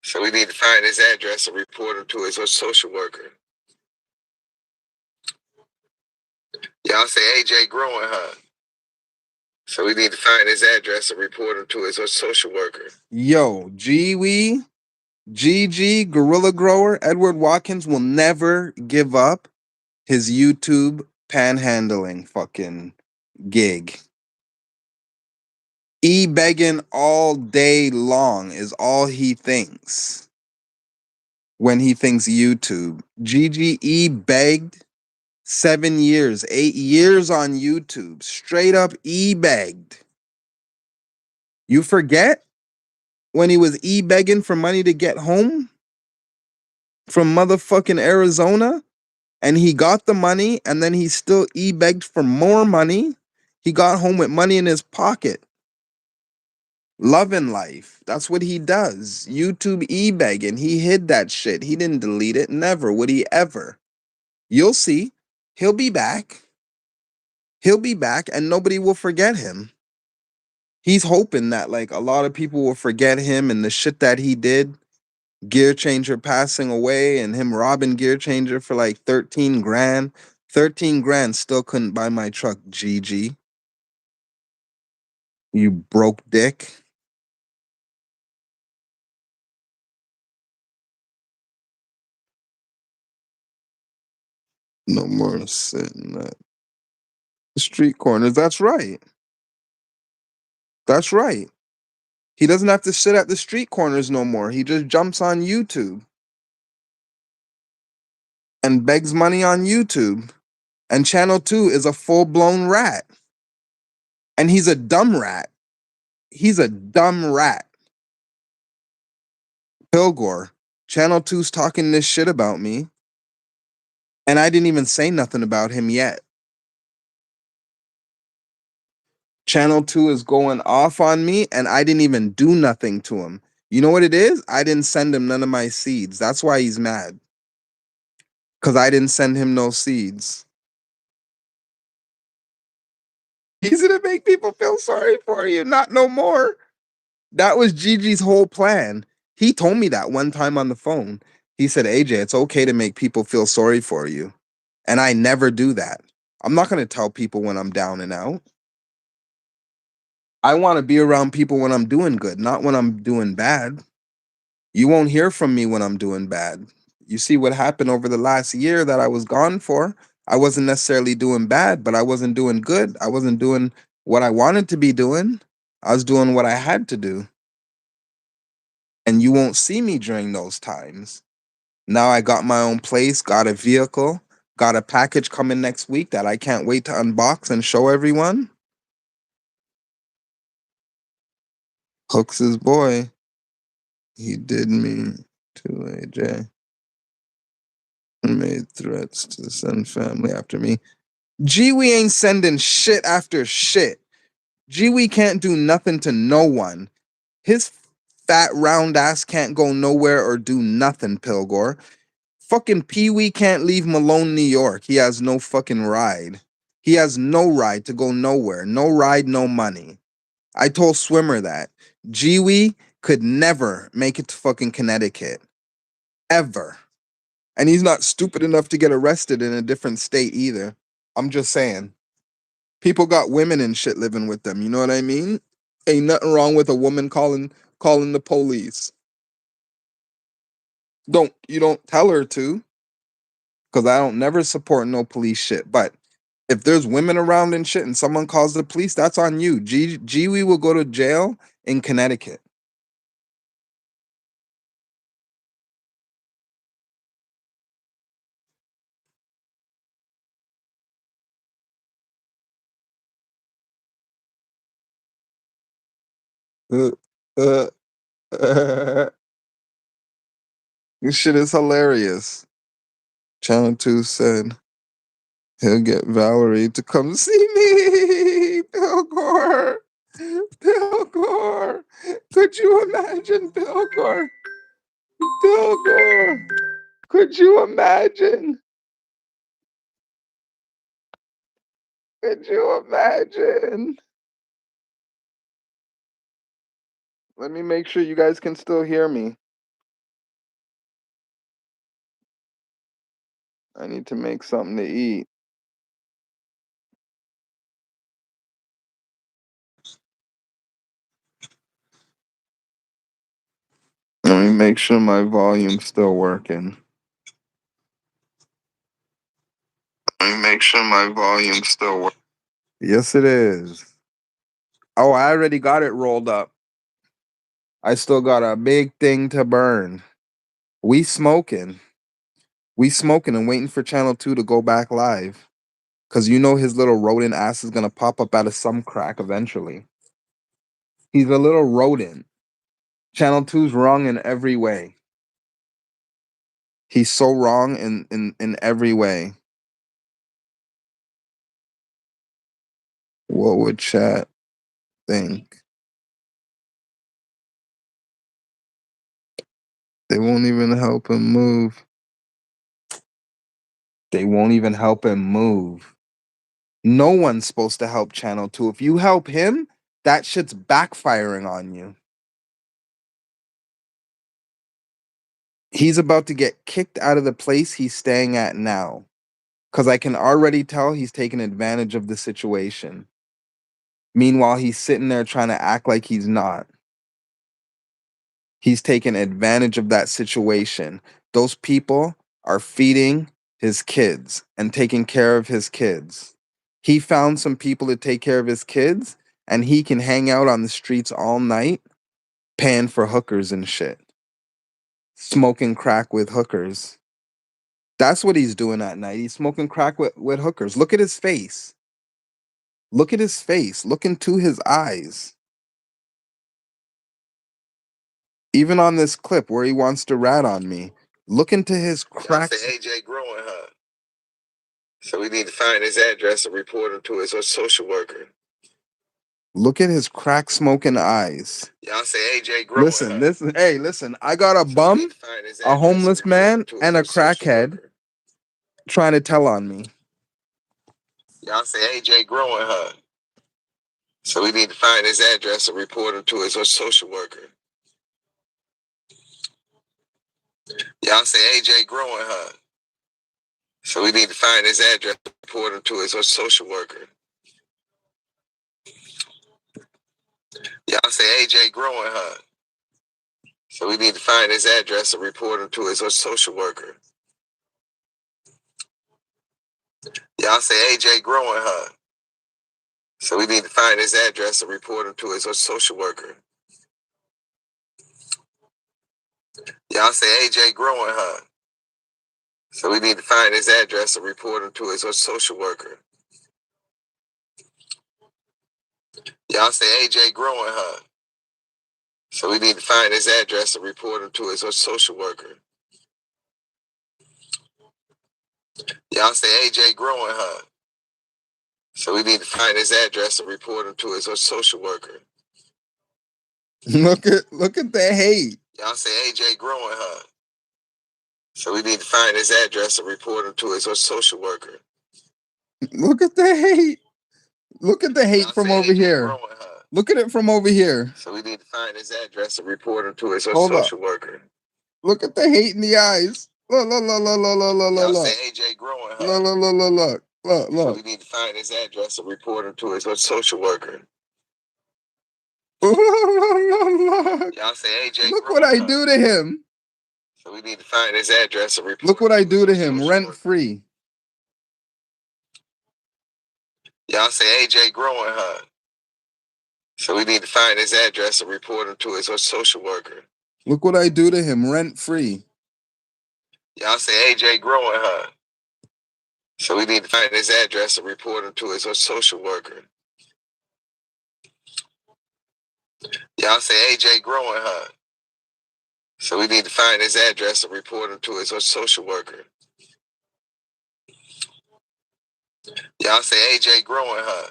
Speaker 1: So we need to find his address and report him to his social worker. Y'all say AJ growing, huh? So we need to find his address and report him to his social worker. Yo,
Speaker 2: GG, Gorilla Grower, Edward Watkins will never give up his YouTube panhandling fucking gig. E-begging all day long is all he thinks when he thinks YouTube. GG begged 7 years, 8 years on YouTube, straight up e-begged. You forget when he was e-begging for money to get home from motherfucking Arizona, and he got the money, and then he still e-begged for more money. He got home with money in his pocket. Loving life. That's what he does. YouTube e-begging. He hid that shit. He didn't delete it. Never would he ever. You'll see. He'll be back. He'll be back, and nobody will forget him. He's hoping that like a lot of people will forget him and the shit that he did. Gear Changer passing away and him robbing Gear Changer for like 13 grand. 13 grand still couldn't buy my truck, GG. You broke dick. No more sitting at the street corners. That's right. That's right. He doesn't have to sit at the street corners no more. He just jumps on YouTube and begs money on YouTube. And Channel 2 is a full-blown rat. And he's a dumb rat. He's a dumb rat. Pilgor, Channel 2's talking this shit about me. And I didn't even say nothing about him yet. Channel 2 is going off on me and I didn't even do nothing to him. You know what it is? I didn't send him none of my seeds. That's why he's mad. Because I didn't send him no seeds. He's gonna make people feel sorry for you. Not no more. That was Gigi's whole plan. He told me that one time on the phone. He said, AJ, it's okay to make people feel sorry for you. And I never do that. I'm not going to tell people when I'm down and out. I want to be around people when I'm doing good, not when I'm doing bad. You won't hear from me when I'm doing bad. You see what happened over the last year that I was gone for. I wasn't necessarily doing bad, but I wasn't doing good. I wasn't doing what I wanted to be doing. I was doing what I had to do. And you won't see me during those times. Now I got my own place, got a vehicle, got a package coming next week that I can't wait to unbox and show everyone. Hooks his boy. He did me to AJ. Made threats to send family after me. Giwi ain't sending shit after shit. Giwi can't do nothing to no one. His fat round ass can't go nowhere or do nothing, Pilgor. Fucking Pee Wee can't leave Malone, New York. He has no fucking ride. He has no ride to go nowhere. No ride, no money. I told Swimmer that. Giwi could never make it to fucking Connecticut. Ever. And he's not stupid enough to get arrested in a different state either. I'm just saying. People got women and shit living with them. You know what I mean? Ain't nothing wrong with a woman calling the police. You don't tell her to, because I don't never support no police shit. But if there's women around and shit and someone calls the police, that's on you. Giwi will go to jail in Connecticut. Uh, uh, this shit is hilarious. Channel 2 said he'll get Valerie to come see me. Pilgor. Pilgor. Could you imagine, Pilgor? Pilgor. Could you imagine? Could you imagine? Let me make sure you guys can still hear me. I need to make something to eat. Let me make sure my volume's still working. Let me make sure my volume's still working. Yes, it is. Oh, I already got it rolled up. I still got a big thing to burn. We smoking. We smoking and waiting for Channel 2 to go back live. Cause you know his little rodent ass is gonna pop up out of some crack eventually. He's a little rodent. Channel 2's wrong in every way. He's so wrong in every way. What would chat think? They won't even help him move. They won't even help him move. No one's supposed to help Channel 2. If you help him, that shit's backfiring on you. He's about to get kicked out of the place he's staying at now. Because I can already tell he's taking advantage of the situation. Meanwhile, he's sitting there trying to act like he's not. He's taking advantage of that situation. Those people are feeding his kids and taking care of his kids. He found some people to take care of his kids, and he can hang out on the streets all night paying for hookers and shit. Smoking crack with hookers. That's what he's doing at night. He's smoking crack with hookers. Look at his face. Look at his face. Look into his eyes. Even on this clip where he wants to rat on me, look into his
Speaker 1: Y'all
Speaker 2: crack.
Speaker 1: say AJ growing, huh? So we need to find his address and report him to his social worker.
Speaker 2: Look at his crack smoking eyes.
Speaker 1: Y'all say AJ growing,
Speaker 2: Listen,
Speaker 1: huh?
Speaker 2: listen. I got a
Speaker 1: So we need
Speaker 2: bum,
Speaker 1: to find his
Speaker 2: a
Speaker 1: address
Speaker 2: homeless
Speaker 1: and report him
Speaker 2: man,
Speaker 1: to
Speaker 2: and a
Speaker 1: his social
Speaker 2: crackhead
Speaker 1: worker.
Speaker 2: trying to tell on me.
Speaker 1: Y'all say AJ growing, huh? So we need to find his address and report him to his social worker. Y'all say AJ growing, huh? So we need to find his address and report him to his social worker. Y'all say AJ growing, huh? So we need to find his address and report him to his social worker. Y'all say AJ growing, huh? So we need to find his address and report him to his social worker. Y'all say AJ growing, huh? So we need to find his address and report him to his social worker. Y'all say AJ growing, huh? So we need to find his address and report him to his social worker. Y'all say AJ growing, huh? So we need to find his address and report him to his social worker. Look at the hate. Y'all say AJ growing, huh? So we need to find his address and report him to his social worker.
Speaker 2: Look at the hate. Look at the hate
Speaker 1: Y'all
Speaker 2: from
Speaker 1: say
Speaker 2: over
Speaker 1: AJ
Speaker 2: here.
Speaker 1: growing, huh?
Speaker 2: Look at it from over here.
Speaker 1: So we need to find his address and report him to his
Speaker 2: Hold up.
Speaker 1: social worker.
Speaker 2: Look at the hate in the eyes. Look.
Speaker 1: Y'all say AJ growing, huh?
Speaker 2: Look.
Speaker 1: So we need to find his address and report him to his social worker.
Speaker 2: Look.
Speaker 1: Y'all say AJ
Speaker 2: Look
Speaker 1: growing,
Speaker 2: what I
Speaker 1: huh?
Speaker 2: do to him.
Speaker 1: So we need to find his address and report.
Speaker 2: Look what I
Speaker 1: him
Speaker 2: do to
Speaker 1: his
Speaker 2: him,
Speaker 1: social
Speaker 2: rent
Speaker 1: worker.
Speaker 2: free.
Speaker 1: Y'all say AJ growing, huh? So we need to find his address and report him to his social worker.
Speaker 2: Look what I do to him, rent free.
Speaker 1: Y'all say AJ growing, huh? So we need to find his address and report him to his social worker. Y'all say AJ growing, huh? So we need to find his address and report him to his social worker. Y'all say AJ growing, huh?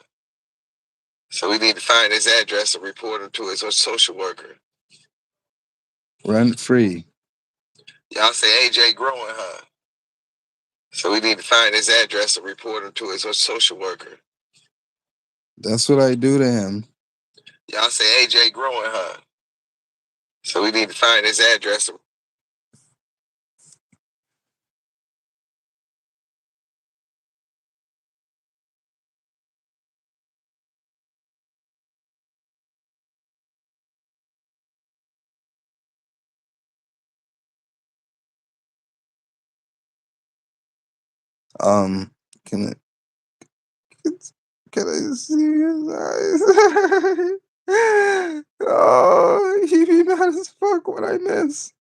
Speaker 1: So we need to find his address and report him to his social worker.
Speaker 2: Rent free.
Speaker 1: Y'all say AJ growing, huh? So we need to find his address and report him to his social worker.
Speaker 2: That's what I do to him.
Speaker 1: Y'all say AJ growing, huh? So we need to find his address.
Speaker 2: Um, can it can I see his eyes? Oh, he be mad as fuck when I miss.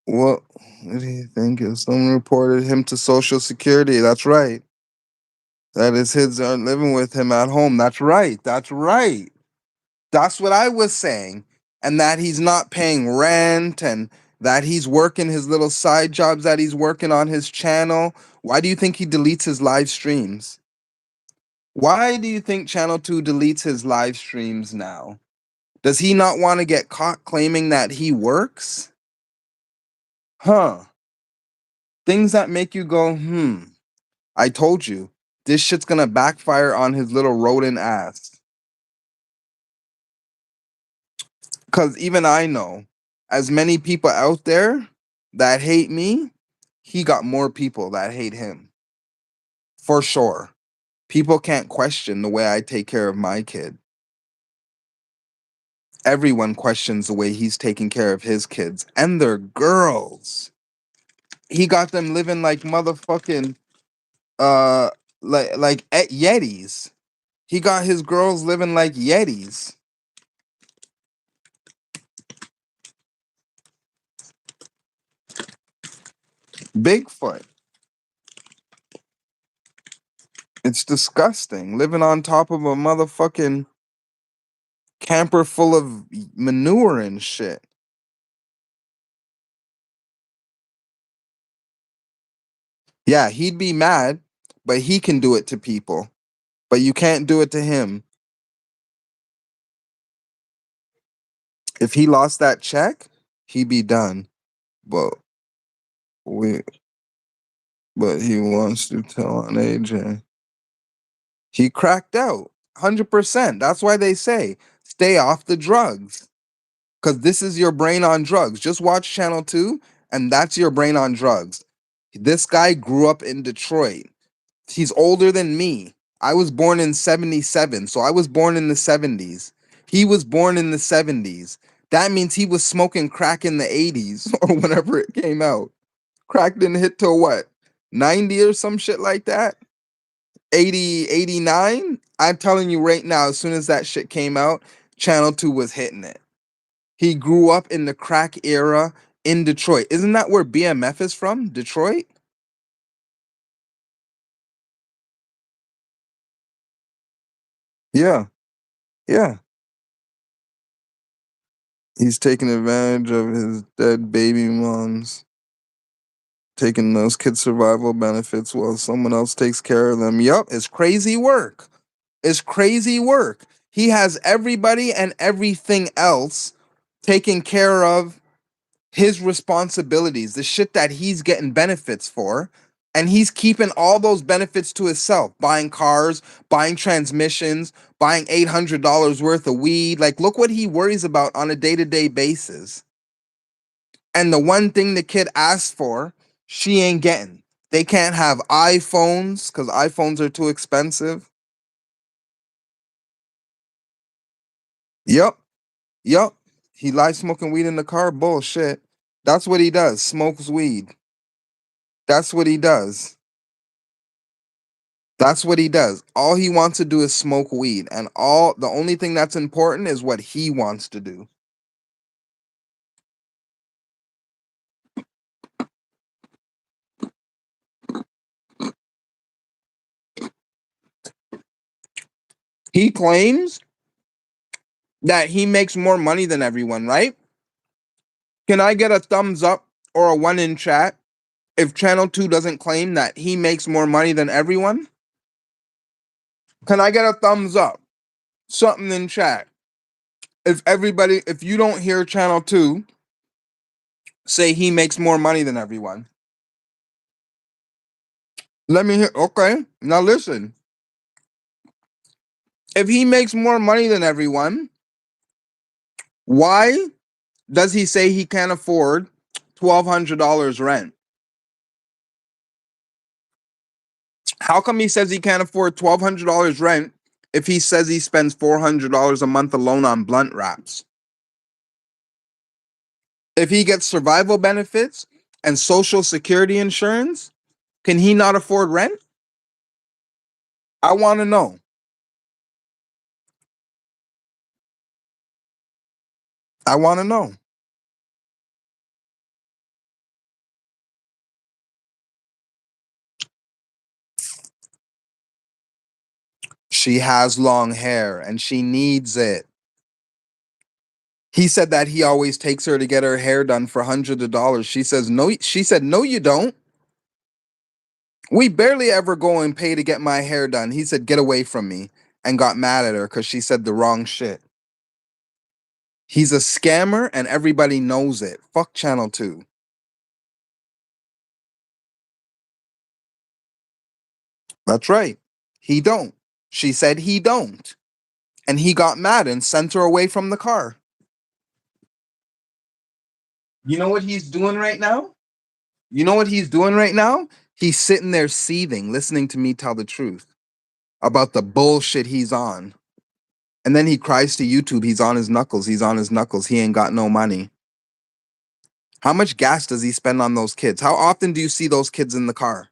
Speaker 2: What do you think? If someone reported him to Social Security, that's right. That his kids aren't living with him at home. That's right. That's right. That's what I was saying. And that he's not paying rent and that he's working his little side jobs that he's working on his channel. Why do you think he deletes his live streams? Why do you think Channel 2 deletes his live streams now? Does he not want to get caught claiming that he works? Huh. Things that make you go, I told you, this shit's gonna backfire on his little rodent ass. Because even I know, as many people out there that hate me, he got more people that hate him. For sure. People can't question the way I take care of my kid. Everyone questions the way he's taking care of his kids. And they're girls. He got them living like motherfucking uh like at Yetis. He got his girls living like Yetis. Bigfoot. It's disgusting. Living on top of a motherfucking camper full of manure and shit. Yeah, he'd be mad, but he can do it to people. But you can't do it to him. If he lost that check, he'd be done. But we but he wants to tell on AJ. He cracked out 100%. That's why they say stay off the drugs. Because this is your brain on drugs. Just watch Channel 2, and that's your brain on drugs. This guy grew up in Detroit. He's older than me. I was born in 77, so I was born in the 70s. He was born in the 70s. That means he was smoking crack in the 80s or whenever it came out. Crack didn't hit till what? 90 or some shit like that? 80, 89? I'm telling you right now, as soon as that shit came out, Channel 2 was hitting it. He grew up in the crack era in Detroit. Isn't that where BMF is from? Detroit? Yeah, yeah. He's taking advantage of his dead baby moms, taking those kids' survival benefits while someone else takes care of them. Yup, it's crazy work. It's crazy work. He has everybody and everything else taken care of his responsibilities, the shit that he's getting benefits for, and he's keeping all those benefits to himself, buying cars, buying transmissions, buying $800 worth of weed. Like, look what he worries about on a day-to-day basis. And the one thing the kid asked for, she ain't getting. They can't have iPhones because iPhones are too expensive. Yup, yup. He lies smoking weed in the car. Bullshit. That's what he does. Smokes weed. That's what he does. That's what he does. All he wants to do is smoke weed, and all the only thing that's important is what he wants to do. He claims that he makes more money than everyone, right? Can I get a thumbs up or a one in chat if Channel 2 doesn't claim that he makes more money than everyone? Can I get a thumbs up? Something in chat. If you don't hear Channel 2 say he makes more money than everyone, let me hear. Okay, now listen. If he makes more money than everyone, why does he say he can't afford $1,200 rent? How come he says he can't afford $1,200 rent if he says he spends $400 a month alone on blunt wraps? If he gets survival benefits and social security insurance, can he not afford rent? I want to know. I want to know. She has long hair and she needs it. He said that he always takes her to get her hair done for hundreds of dollars. She says no. She said no, you don't. We barely ever go and pay to get my hair done. He said get away from me and got mad at her because she said the wrong shit. He's a scammer and everybody knows it. Fuck Channel 2. That's right. He don't. She said he don't. And he got mad and sent her away from the car. You know what he's doing right now? You know what he's doing right now? He's sitting there seething, listening to me tell the truth about the bullshit he's on. And then he cries to YouTube, he's on his knuckles, he's on his knuckles, he ain't got no money. How much gas does he spend on those kids? How often do you see those kids in the car?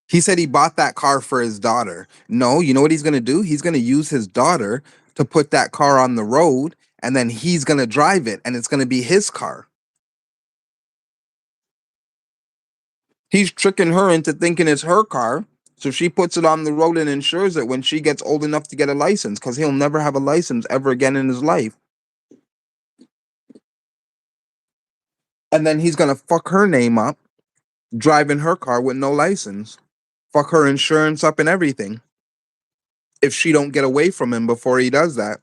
Speaker 2: He said he bought that car for his daughter. No, you know what he's going to do? He's going to use his daughter to put that car on the road, and then he's going to drive it, and it's going to be his car. He's tricking her into thinking it's her car, so she puts it on the road and insures it when she gets old enough to get a license, because he'll never have a license ever again in his life. And then he's going to fuck her name up, driving her car with no license. Fuck her insurance up and everything. If she don't get away from him before he does that.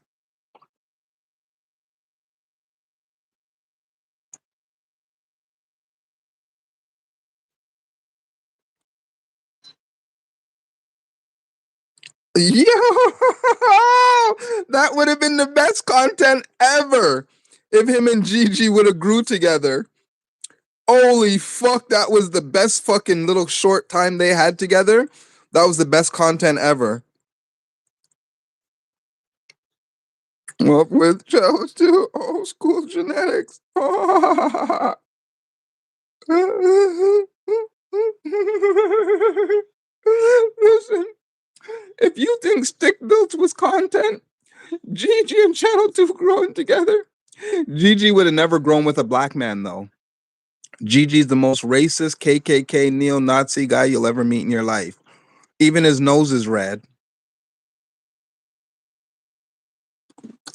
Speaker 2: Yo, that would have been the best content ever if him and Gigi would have grew together. Holy fuck, that was the best fucking little short time they had together. That was the best content ever. Up with Challenge 2 old school genetics. Listen, if you think Stick Built was content, Gigi and Channel 2 growing together. Gigi would have never grown with a black man, though. Gigi's the most racist KKK neo-Nazi guy you'll ever meet in your life. Even his nose is red.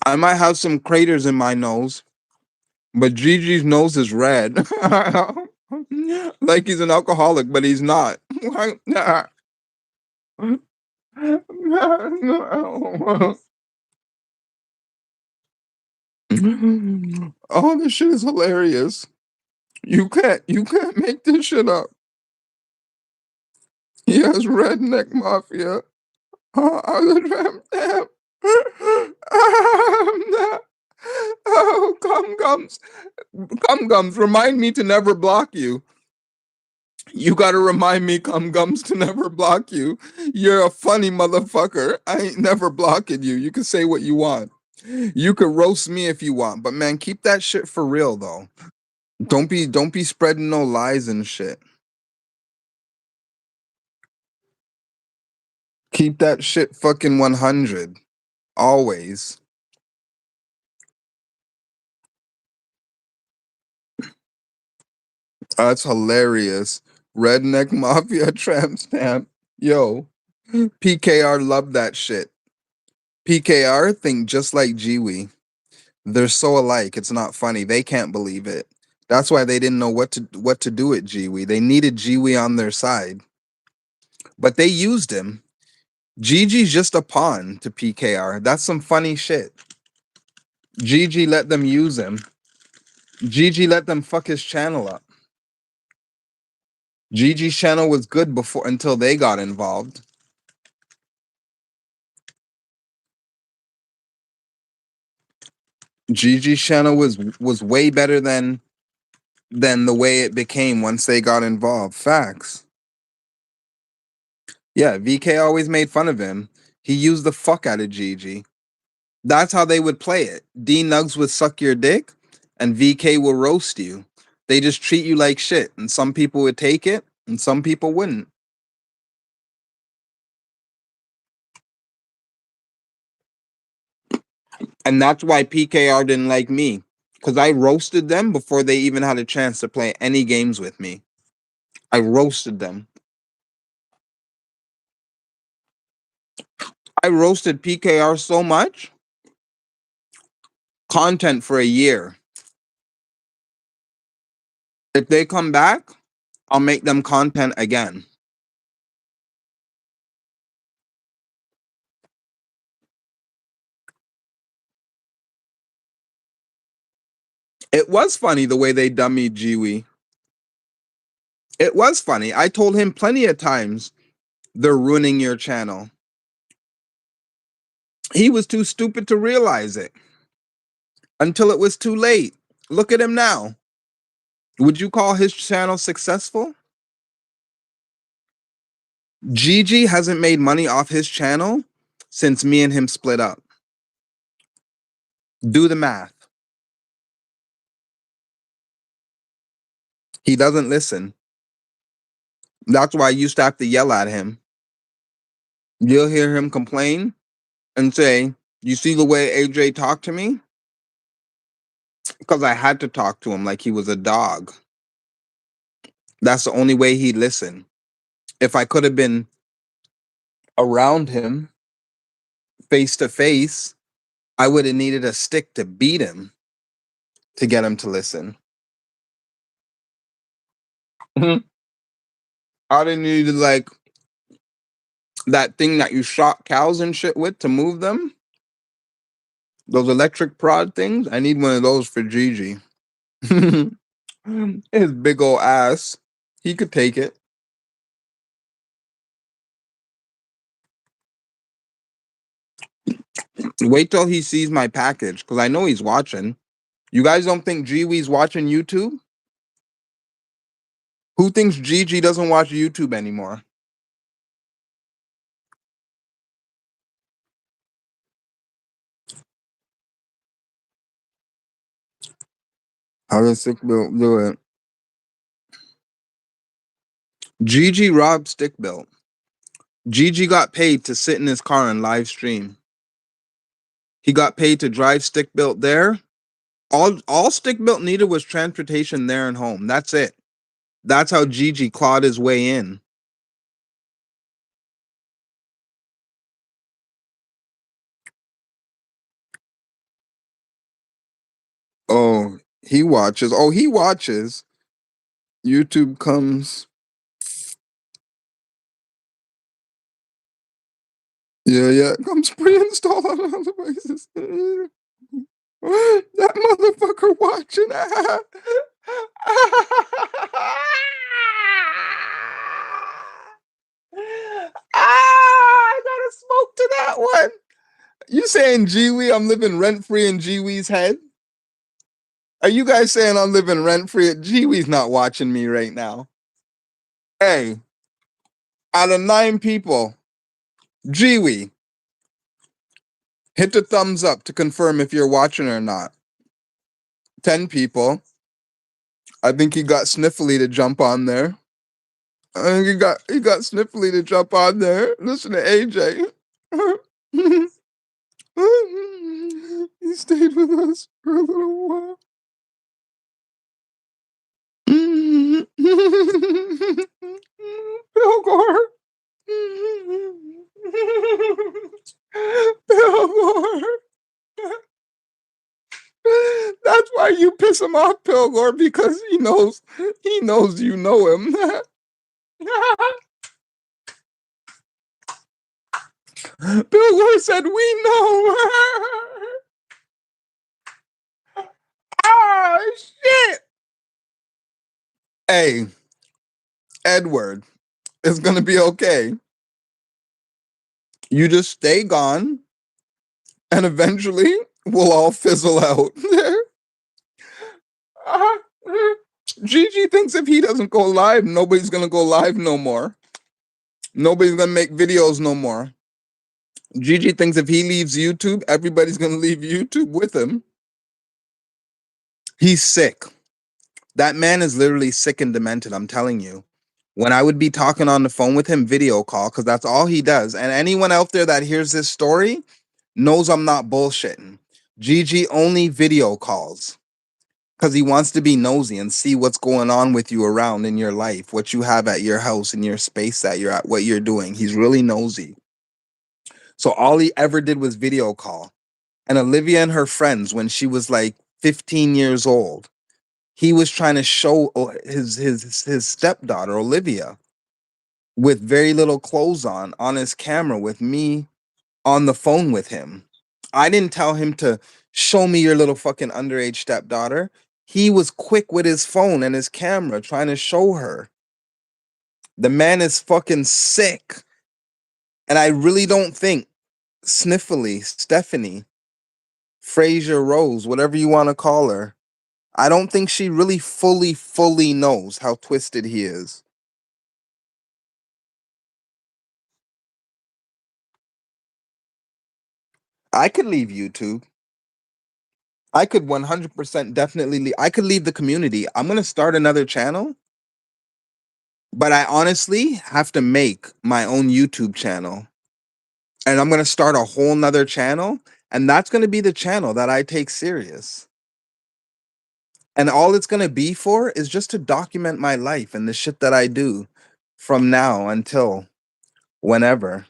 Speaker 2: I might have some craters in my nose, but Gigi's nose is red. Like he's an alcoholic, but he's not. Oh, this shit is hilarious. You can't make this shit up. He has redneck mafia. Oh, Cum Gums, remind me to never block you. You gotta remind me, Cum Gums, to never block you. You're a funny motherfucker. I ain't never blocking you. You can say what you want. You could roast me if you want, but man, keep that shit for real though. Don't be spreading no lies and shit. Keep that shit fucking 100. Always. That's hilarious. Redneck Mafia tramp stamp. Yo, PKR love that shit. PKR think just like Jiwi. They're so alike. It's not funny. They can't believe it. That's why they didn't know what to do at Jiwi. They needed Jiwi on their side, but they used him. Gigi's just a pawn to PKR. That's some funny shit. Gigi let them use him. Gigi let them fuck his channel up. Gigi's channel was good before until they got involved. Gigi's channel was way better than the way it became once they got involved. Facts. Yeah, VK always made fun of him. He used the fuck out of Gigi. That's how they would play it. D Nugs would suck your dick, and VK will roast you. They just treat you like shit, and some people would take it, and some people wouldn't. And that's why PKR didn't like me, because I roasted them before they even had a chance to play any games with me. I roasted them. I roasted PKR so much. Content for a year. If they come back, I'll make them content again. It was funny the way they dummied Jiwi. It was funny. I told him plenty of times, they're ruining your channel. He was too stupid to realize it until it was too late. Look at him now. Would you call his channel successful? Gigi hasn't made money off his channel since me and him split up. Do the math. He doesn't listen. That's why I used to have to yell at him. You'll hear him complain and say, you see the way AJ talked to me? Because I had to talk to him like he was a dog. That's the only way he'd listen. If I could have been around him face to face, I would have needed a stick to beat him to get him to listen. I didn't need like that thing that you shock cows and shit with to move them. Those electric prod things. I need one of those for Gigi. His big old ass. He could take it. Wait till he sees my package, because I know he's watching. You guys don't think Jiwi's watching YouTube? Who thinks Gigi doesn't watch YouTube anymore? How does Stick Built do it? Gigi robbed Stick Built. Gigi got paid to sit in his car and live stream. He got paid to drive Stick Built there. All Stick Built needed was transportation there and home. That's it. That's how Gigi clawed his way in. Oh, he watches. Oh, he watches. YouTube comes. Yeah, it comes pre-installed on all devices. That motherfucker watching. I gotta smoke to that one. You saying Jiwi, I'm living rent-free in Jiwi's head? Are you guys saying I'm living rent-free? Jiwi's not watching me right now. Hey, out of 9 people, Jiwi, hit the thumbs up to confirm if you're watching or not. 10 people. I think he got Sniffly to jump on there. I think he got Sniffly to jump on there. Listen to AJ. He stayed with us for a little while. Bill Gore. Bill Gore. That's why you piss him off, Pilgor, because he knows you know him. Pilgor said, "We know." Ah, shit. Hey, Edward, it's gonna be okay. You just stay gone, and eventually we'll all fizzle out. Gigi thinks if he doesn't go live, nobody's gonna go live no more. Nobody's gonna make videos no more. Gigi thinks if he leaves YouTube, everybody's gonna leave YouTube with him. He's sick. That man is literally sick and demented, I'm telling you. When I would be talking on the phone with him, video call, because that's all he does. And anyone out there that hears this story knows I'm not bullshitting. Gigi only video calls because he wants to be nosy and see what's going on with you around in your life, what you have at your house, in your space that you're at, what you're doing. He's really nosy. So all he ever did was video call. And Olivia and her friends, when she was like 15 years old, he was trying to show his stepdaughter Olivia with very little clothes on his camera with me on the phone with him. I didn't tell him to show me your little fucking underage stepdaughter. He was quick with his phone and his camera trying to show her. The man is fucking sick. And I really don't think Sniffly, Stephanie, Fraser Rose, whatever you want to call her, I don't think she really fully knows how twisted he is. I could leave YouTube. I could 100% definitely leave. I could leave the community. I'm going to start another channel, but I honestly have to make my own YouTube channel. And I'm going to start a whole nother channel. And that's going to be the channel that I take serious. And all it's going to be for is just to document my life and the shit that I do from now until whenever.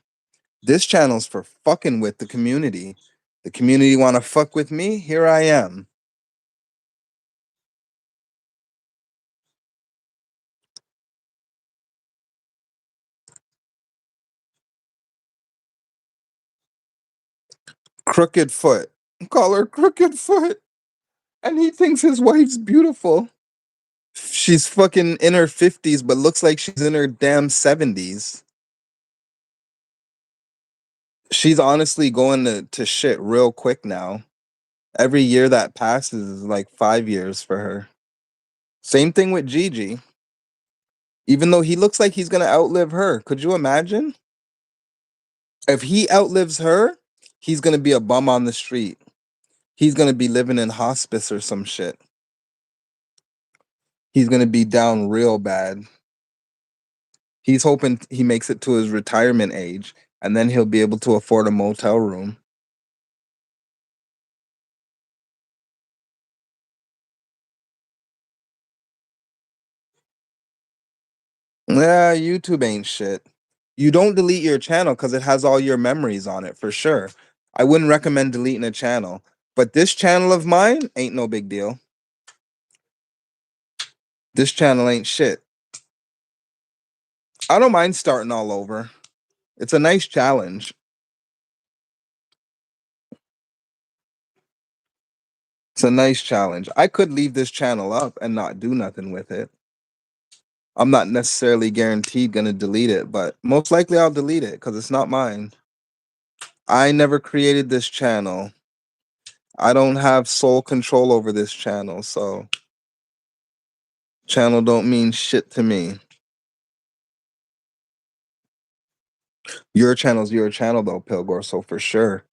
Speaker 2: This channel's for fucking with the community. The community want to fuck with me? Here I am. Crooked Foot. Call her Crooked Foot. And he thinks his wife's beautiful. She's fucking in her 50s, but looks like she's in her damn 70s. She's honestly going to shit real quick now. Every year that passes is like 5 years for her. Same thing with Gigi. Even though he looks like he's gonna outlive her. Could you imagine? If he outlives her, he's gonna be a bum on the street. He's gonna be living in hospice or some shit. He's gonna be down real bad. He's hoping he makes it to his retirement age and then he'll be able to afford a motel room. Yeah, YouTube ain't shit. You don't delete your channel because it has all your memories on it for sure. I wouldn't recommend deleting a channel, but this channel of mine ain't no big deal. This channel ain't shit. I don't mind starting all over. It's a nice challenge. It's a nice challenge. I could leave this channel up and not do nothing with it. I'm not necessarily guaranteed gonna delete it, but most likely I'll delete it because it's not mine. I never created this channel. I don't have sole control over this channel, so channel don't mean shit to me. Your channel's your channel though, Pilgor, so for sure.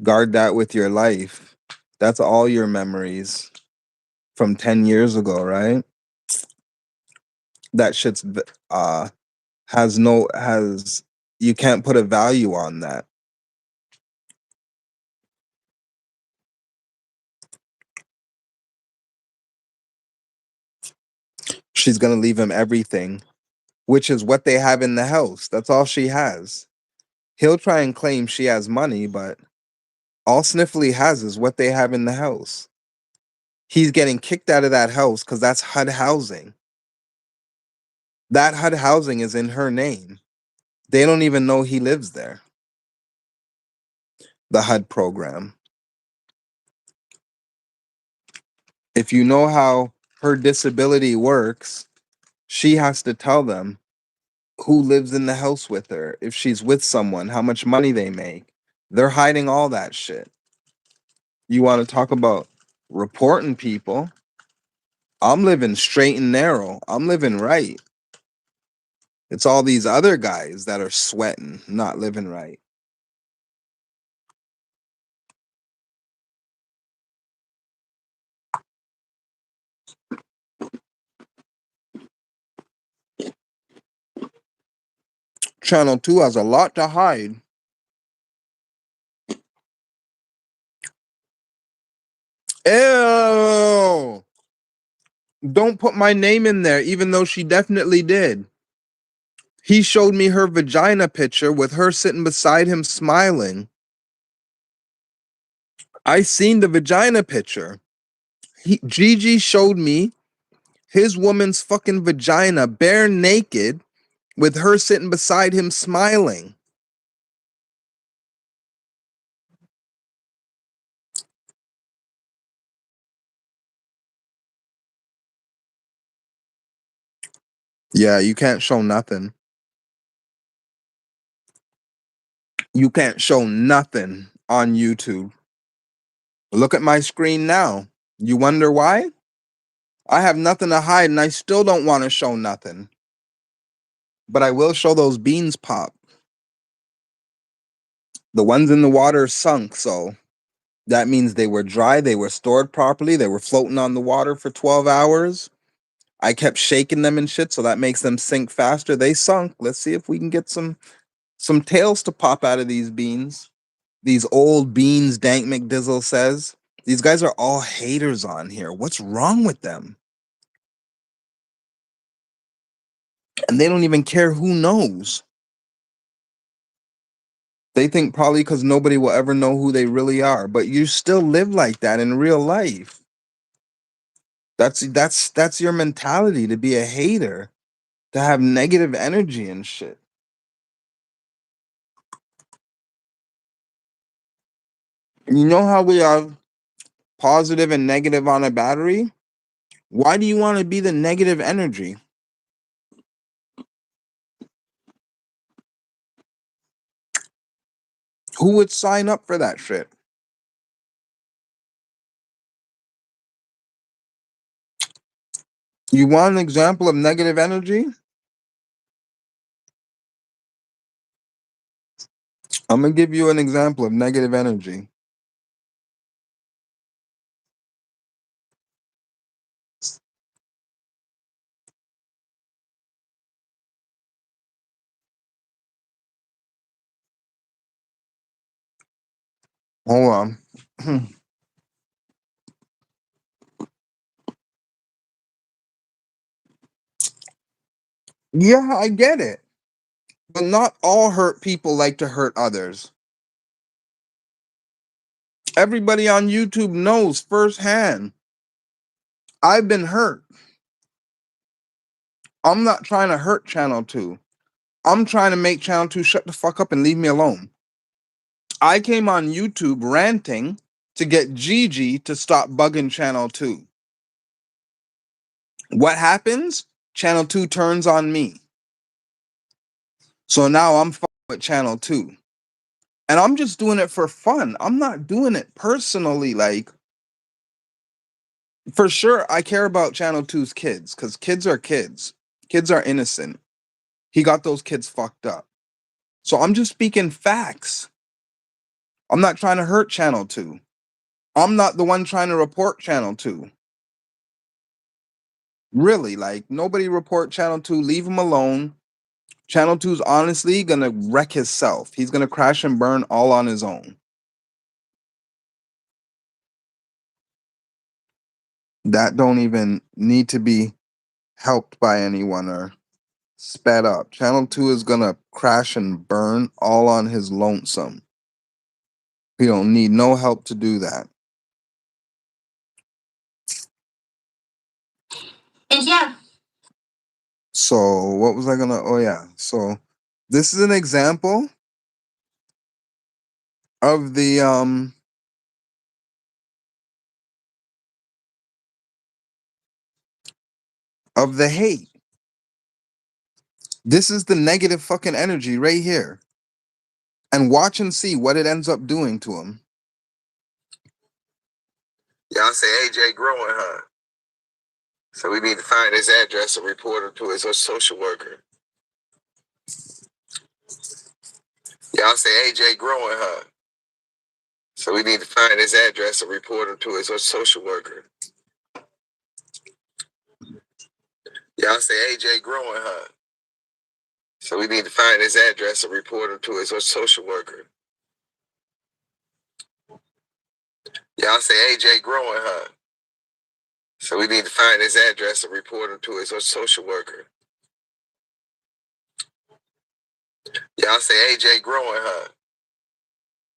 Speaker 2: Guard that with your life. That's all your memories from 10 years ago, right? That shit's has you can't put a value on that. She's gonna leave him everything, which is what they have in the house. That's all she has. He'll try and claim she has money, but all Sniffly has is what they have in the house. He's getting kicked out of that house because that's HUD housing. That HUD housing is in her name. They don't even know he lives there. The HUD program. If you know how her disability works, she has to tell them who lives in the house with her, if she's with someone, how much money they make. They're hiding all that shit. You want to talk about reporting people? I'm living straight and narrow. I'm living right. It's all these other guys that are sweating, not living right. Channel 2 has a lot to hide. Ew! Don't put my name in there, even though she definitely did. He showed me her vagina picture with her sitting beside him smiling. I seen the vagina picture. Gigi showed me his woman's fucking vagina bare naked with her sitting beside him smiling. Yeah, you can't show nothing. You can't show nothing on YouTube. Look at my screen now. You wonder why? I have nothing to hide and I still don't want to show nothing. But I will show those beans pop. The ones in the water sunk, so that means they were dry, they were stored properly, they were floating on the water for 12 hours. I kept shaking them and shit, so that makes them sink faster. They sunk. Let's see if we can get some tails to pop out of these beans. These old beans, Dank McDizzle says. These guys are all haters on here. What's wrong with them? And they don't even care who knows. They think probably because nobody will ever know who they really are. But you still live like that in real life. That's your mentality, to be a hater, to have negative energy and shit. You know how we have positive and negative on a battery? Why do you want to be the negative energy? Who would sign up for that shit? You want an example of negative energy? I'm going to give you an example of negative energy. Hold on. Yeah, I get it. But not all hurt people like to hurt others. Everybody on YouTube knows firsthand. I've been hurt. I'm not trying to hurt Channel 2. I'm trying to make Channel 2 shut the fuck up and leave me alone. I came on YouTube ranting to get Gigi to stop bugging Channel 2. What happens? Channel 2 turns on me. So now I'm fucking with Channel 2. And I'm just doing it for fun. I'm not doing it personally. Like, for sure, I care about Channel 2's kids because kids are kids. Kids are innocent. He got those kids fucked up. So I'm just speaking facts. I'm not trying to hurt Channel 2. I'm not the one trying to report Channel 2. Really, like, nobody report Channel 2. Leave him alone. Channel 2's honestly gonna wreck himself. He's gonna crash and burn all on his own. That don't even need to be helped by anyone or sped up. Channel 2 is gonna crash and burn all on his lonesome. He don't need no help to do that.
Speaker 4: And yeah.
Speaker 2: So what was I gonna? Oh yeah. So this is an example of the hate. This is the negative fucking energy right here. And watch and see what it ends up doing to him. Y'all say AJ growing, huh? So we need to find his address and report him to his social worker. Y'all say AJ growing, huh? So we need to find his address and report him to his social worker. Y'all say AJ growing, huh? So we need to find his address and report him to his social worker. Y'all say AJ growing, huh? So we need to find his address and report him to his social worker.
Speaker 1: Y'all say AJ growing, huh?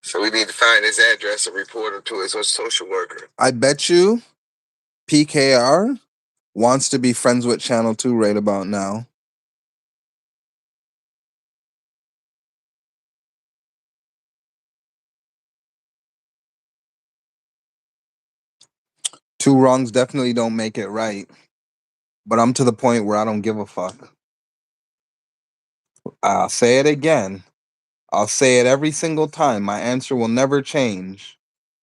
Speaker 1: So we need to find his address and report him to his social worker.
Speaker 2: I bet you PKR wants to be friends with Channel 2 right about now. Two wrongs definitely don't make it right. But I'm to the point where I don't give a fuck. I'll say it again. I'll say it every single time. My answer will never change.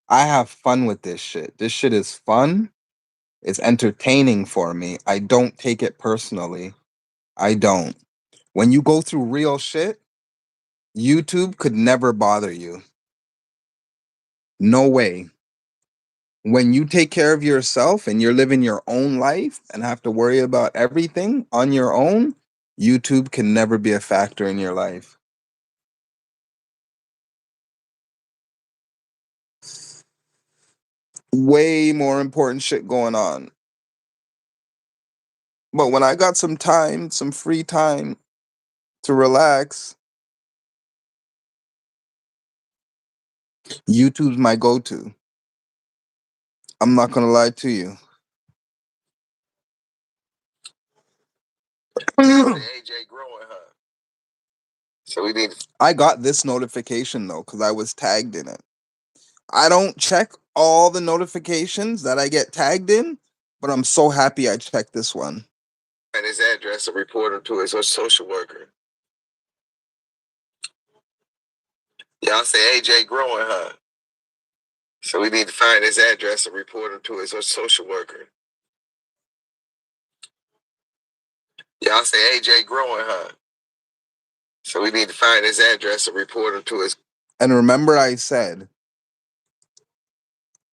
Speaker 2: I have fun with this shit. This shit is fun. It's entertaining for me. I don't take it personally. I don't. When you go through real shit, YouTube could never bother you. No way. When you take care of yourself and you're living your own life and have to worry about everything on your own, YouTube can never be a factor in your life. Way more important shit going on. But when I got some time, some free time to relax, YouTube's my go to. I'm not going to lie to you.
Speaker 1: AJ growing, huh? So we need.
Speaker 2: I got this notification though, because I was tagged in it. I don't check all the notifications that I get tagged in, but I'm so happy I checked this one.
Speaker 1: And his address and report him to his social worker. Y'all say AJ growing, huh? So we need to find his address and report him to his social worker. Y'all say AJ growing, huh? So we need to find his address and report him to his.
Speaker 2: And remember, I said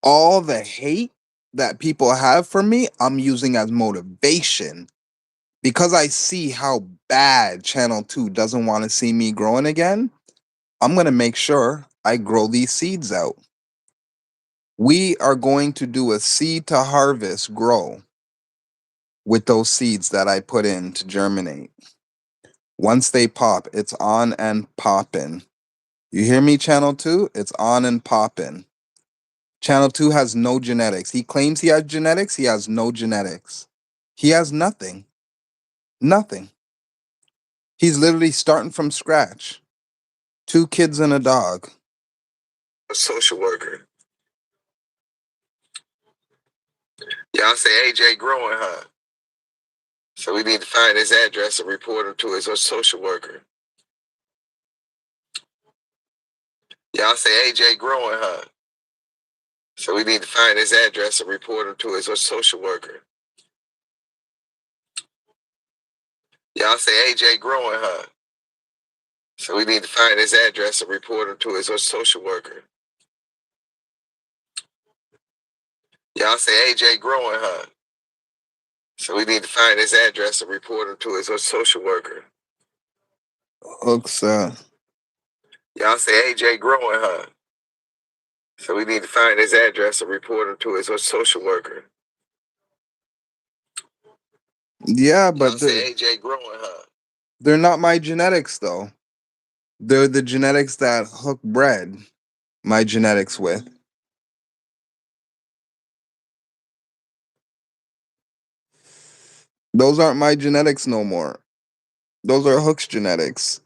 Speaker 2: all the hate that people have for me, I'm using as motivation because I see how bad Channel 2 doesn't want to see me growing again. I'm going to make sure I grow these seeds out. We are going to do a seed to harvest grow with those seeds that I put in to germinate. Once they pop, it's on and popping. You hear me, Channel 2? It's on and popping. Channel 2 has no genetics. He claims he has genetics. He has no genetics. He has nothing. Nothing. He's literally starting from scratch. 2 kids and a dog.
Speaker 1: A social worker. Y'all say AJ growing, huh? So we need to find his address and report him to his social worker. Y'all say AJ growing, huh? So we need to find his address and report him to his social worker. Y'all say AJ growing, huh? So we need to find his address and report him to his social worker. Y'all say AJ growing, huh? So we need to find his address and report him to his social worker.
Speaker 2: Hooks,
Speaker 1: Y'all say AJ growing, huh? So we need to find his address and report him to his social worker.
Speaker 2: yeah,
Speaker 1: Y'all
Speaker 2: but
Speaker 1: say AJ growing, huh?
Speaker 2: they're not my genetics, though. They're the genetics that Hook bred my genetics with. Those aren't my genetics no more. Those are Hook's genetics.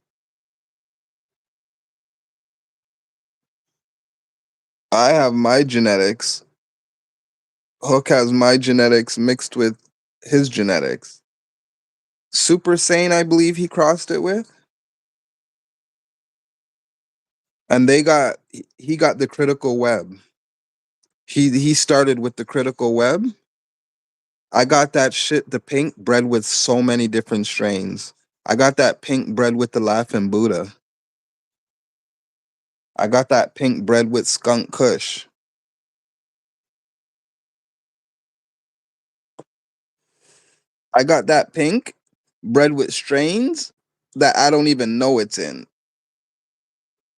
Speaker 2: I have my genetics. Hook has my genetics mixed with his genetics. Super Saiyan, I believe he crossed it with. And he got the critical web. He started with the critical web. I got that shit, the pink bred with so many different strains. I got that pink bred with the Laughing Buddha. I got that pink bred with Skunk Kush. I got that pink bred with strains that I don't even know it's in,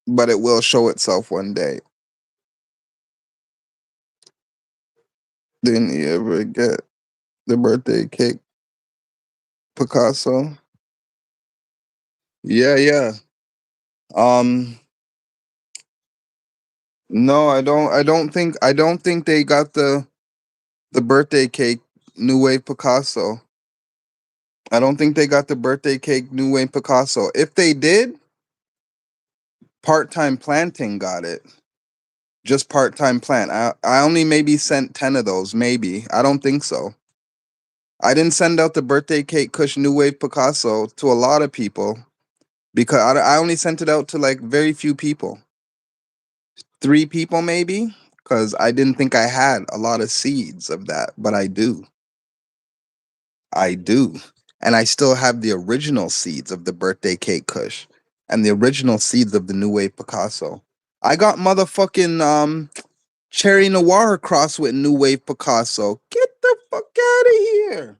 Speaker 2: but it will show itself one day. Didn't you ever get the birthday cake, Picasso? Yeah, yeah. Um, no, I don't think they got the birthday cake New Wave Picasso. I don't think they got the birthday cake New Wave Picasso. If they did, Part Time Planting got it. Just Part Time Plant. I only maybe sent 10 of those, maybe. I don't think so. I didn't send out the birthday cake Kush New Wave Picasso to a lot of people because I only sent it out to like very few people. 3 people maybe, because I didn't think I had a lot of seeds of that, but I do. I do. And I still have the original seeds of the birthday cake Kush and the original seeds of the New Wave Picasso. I got motherfucking Cherry Noir cross with New Wave Picasso. Get the fuck out of here.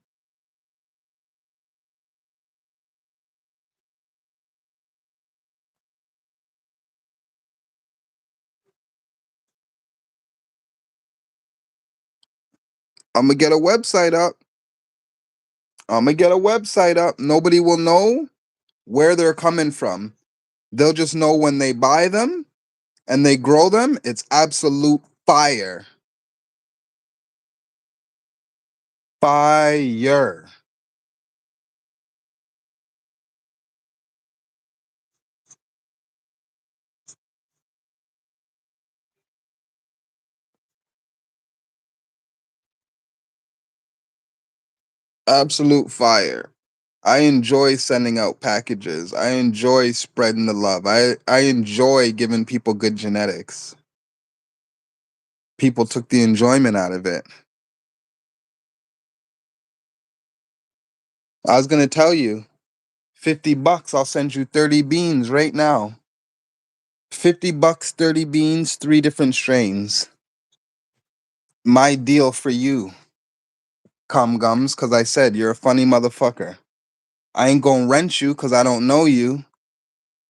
Speaker 2: I'm gonna get a website up. I'm gonna get a website up. Nobody will know where they're coming from. They'll just know when they buy them and they grow them. It's absolute fire. Fire. Absolute fire. I enjoy sending out packages. I enjoy spreading the love. I enjoy giving people good genetics. People took the enjoyment out of it. I was gonna tell you, $50, I'll send you 30 beans right now. $50, 30 beans, 3 different strains. My deal for you, cum gums, because I said you're a funny motherfucker. I ain't gonna rent you because I don't know you,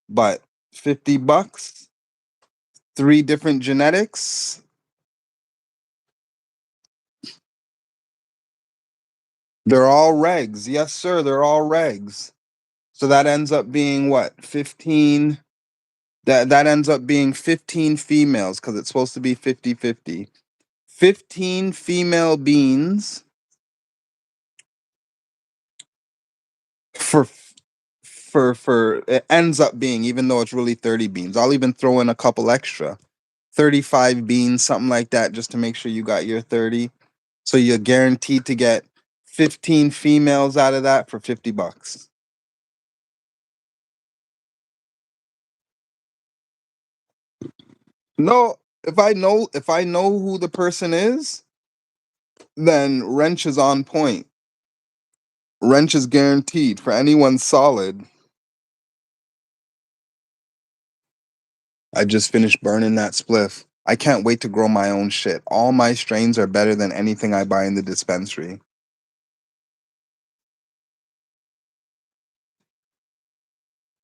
Speaker 2: but $50, 3 different genetics. They're all regs. Yes, sir, they're all regs. So that ends up being what? 15. That ends up being 15 females because it's supposed to be 50-50. 15 female beans for it ends up being, even though it's really 30 beans. I'll even throw in a couple extra. 35 beans, something like that, just to make sure you got your 30. So you're guaranteed to get 15 females out of that for $50. No, if I know who the person is, then wrench is on point. Wrench is guaranteed for anyone solid. I just finished burning that spliff. I can't wait to grow my own shit. All my strains are better than anything I buy in the dispensary.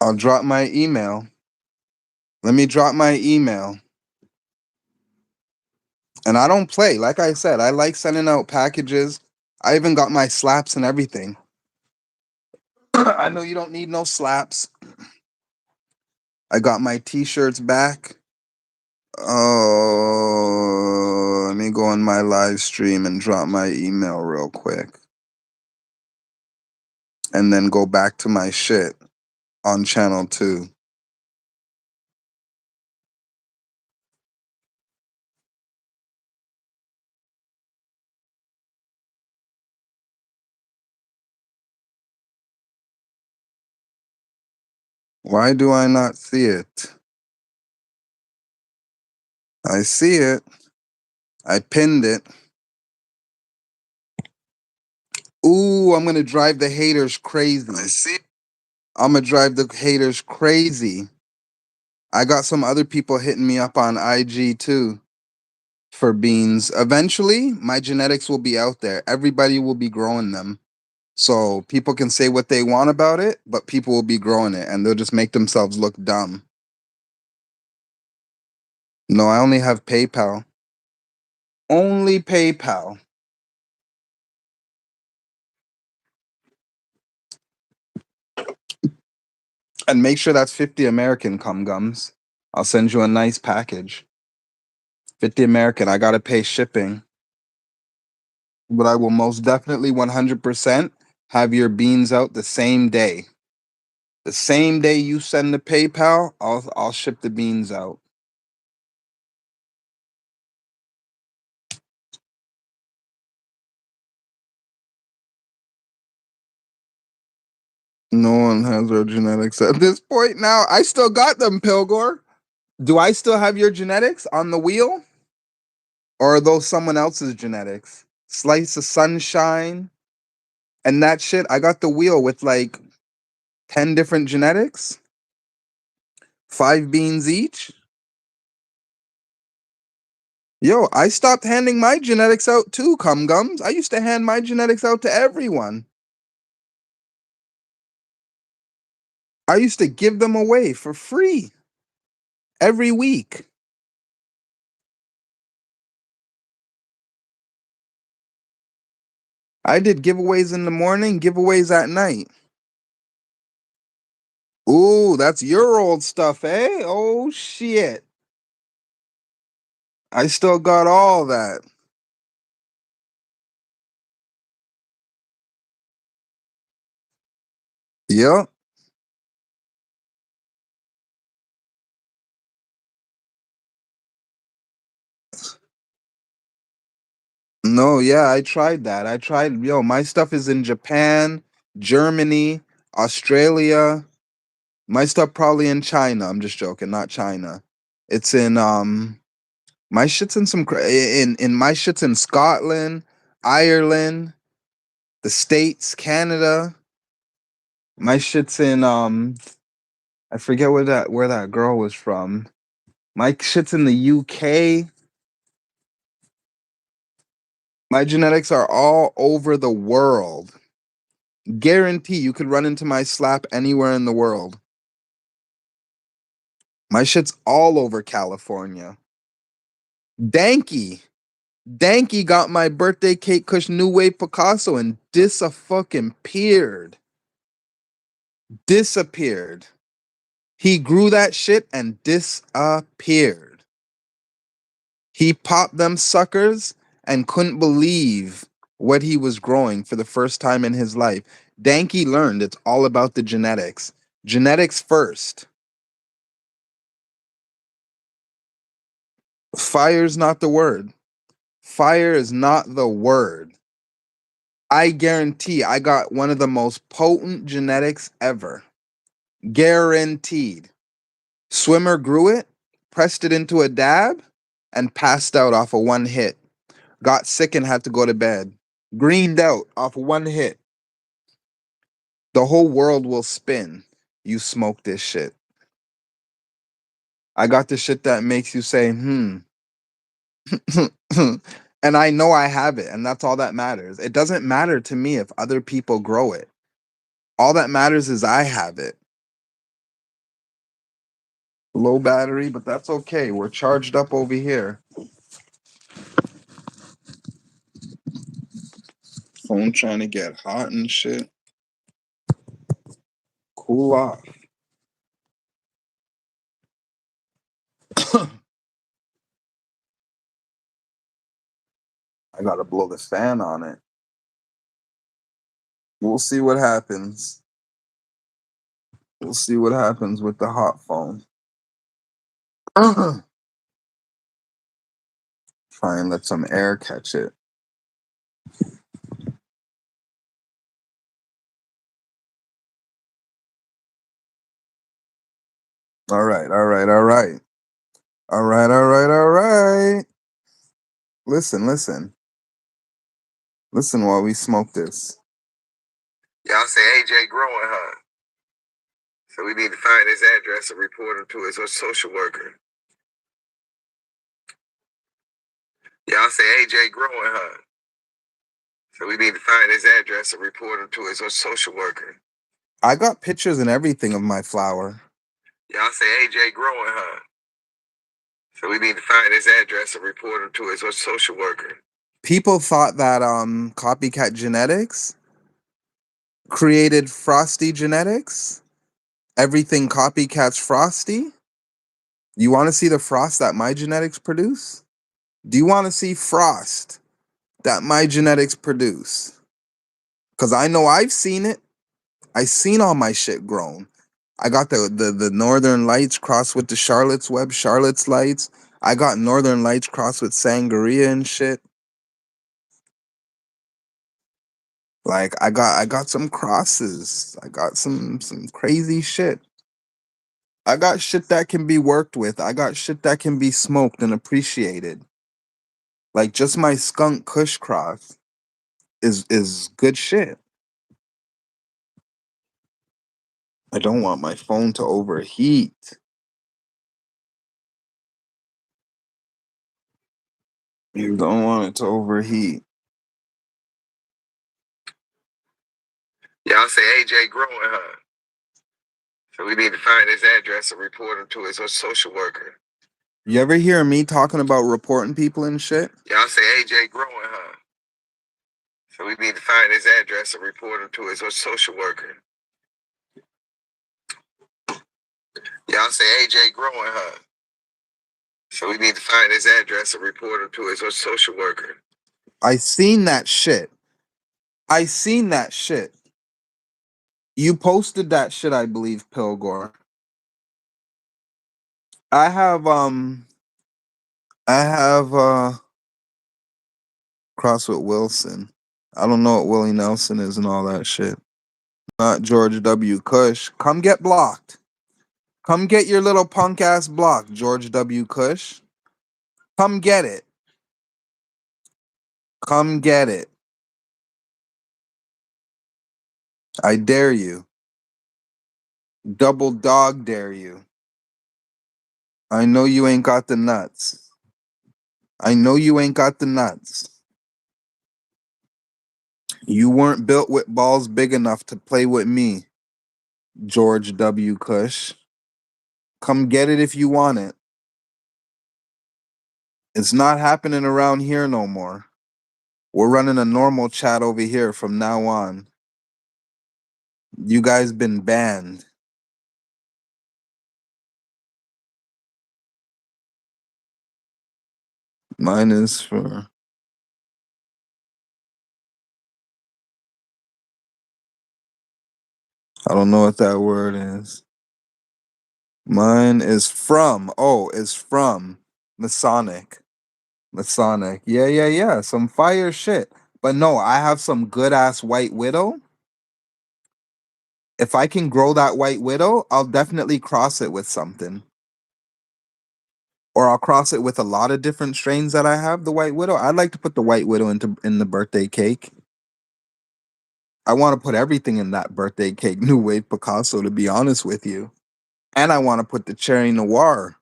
Speaker 2: I'll drop my email. Let me drop my email. And I don't play. Like I said, I like sending out packages. I even got my slaps and everything. I know you don't need no slaps. I got my t-shirts back. Oh, let me go on my live stream and drop my email real quick. And then go back to my shit on channel 2. Why do I not see it? I see it. I pinned it. Ooh, I'm gonna drive the haters crazy. I see. I'm gonna drive the haters crazy. I got some other people hitting me up on IG too for beans. Eventually, my genetics will be out there. Everybody will be growing them. So people can say what they want about it, but people will be growing it and they'll just make themselves look dumb. No, I only have PayPal. Only PayPal. And make sure that's 50 American cum gums. I'll send you a nice package. 50 American. I gotta pay shipping. But I will most definitely 100% have your beans out the same day. The same day you send the PayPal, I'll ship the beans out. No one has our genetics at this point now. I still got them, Pilgor. Do I still have your genetics on the wheel? Or are those someone else's genetics? Slice of sunshine and that shit. I got the wheel with like 10 different genetics, 5 beans each. Yo, I stopped handing my genetics out too, cum gums. I used to hand my genetics out to everyone. I used to give them away for free every week. I did giveaways in the morning, giveaways at night. Ooh, that's your old stuff, eh? Oh shit. I still got all that. Yep. No, yeah, I tried that. I tried, yo, my stuff is in Japan, Germany, Australia. My stuff probably in China. I'm just joking, not China. It's in my shit's in in my shit's in Scotland, Ireland, the States, Canada. My shit's in I forget where that girl was from. My shit's in the UK. My genetics are all over the world. Guarantee you could run into my slap anywhere in the world. My shit's all over California. Danky. Danky got my birthday cake kush New Wave Picasso and fucking peered. Disappeared. He grew that shit and disappeared. He popped them suckers and couldn't believe what he was growing for the first time in his life. Danky learned it's all about the genetics. Genetics first. Fire's not the word. Fire is not the word. I guarantee I got one of the most potent genetics ever. Guaranteed. Swimmer grew it, pressed it into a dab, and passed out off of one hit. Got sick and had to go to bed. Greened out off of one hit. The whole world will spin. You smoke this shit. I got the shit that makes you say, and I know I have it, and that's all that matters. It doesn't matter to me if other people grow it. All that matters is I have it. Low battery, but that's okay. We're charged up over here. Phone trying to get hot and shit. Cool off. I gotta blow the fan on it. We'll see what happens. We'll see what happens with the hot phone. Try and let some air catch it. All right, all right, all right. All right, all right, all right. Listen, listen. Listen while we smoke this. Y'all say AJ growing, huh? So we need to find his address and report him to his social worker. Y'all say AJ growing, huh? So we need to find his address and report him to his social worker. I got pictures and everything of my flower. Y'all say AJ growing, huh? So we need to find his address and report him to his social worker. People thought that Copycat Genetics created Frosty Genetics Everything copycats Frosty? You want to see the frost that my genetics produce? Do you want to see frost that my genetics produce? Because I know I've seen it. I seen all my shit grown. I got the Northern Lights crossed with the Charlotte's Web, Charlotte's Lights. I got Northern Lights crossed with Sangria and shit. Like I got some crosses. I got some crazy shit. I got shit that can be worked with. I got shit that can be smoked and appreciated. Like just my skunk Kush cross is good shit. I don't want my phone to overheat. You don't want it to overheat.
Speaker 1: Y'all say AJ growing, huh? So we need to find his address and report him to his social worker.
Speaker 2: You ever hear me talking about reporting people and shit?
Speaker 1: Y'all say AJ growing, huh? So we need to find his address and report him to his social worker. Y'all say AJ growing, huh? So we need to find his address and report him to his social worker.
Speaker 2: I seen that shit. I seen that shit. You posted that shit, I believe, Pilgor. I have cross with Wilson. I don't know what Willie Nelson is and all that shit. Not George W. Cush. Come get blocked. Come get your little punk ass blocked, George W. Cush. Come get it. Come get it. I dare you. Double dog dare you. I know you ain't got the nuts. I know you ain't got the nuts. You weren't built with balls big enough to play with me, George W. Cush. Come get it if you want it. It's not happening around here no more. We're running a normal chat over here from now on. You guys been banned. Mine is for... I don't know what that word is. Mine is from... Oh, is from Masonic. Masonic. Yeah. Some fire shit. But no, I have some good-ass White Widow. If I can grow that White Widow, I'll definitely cross it with something. Or I'll cross it with a lot of different strains that I have. The White Widow. I'd like to put the White Widow in the birthday cake. I want to put everything in that birthday cake, New Wave Picasso, to be honest with you. And I want to put the Cherry Noir,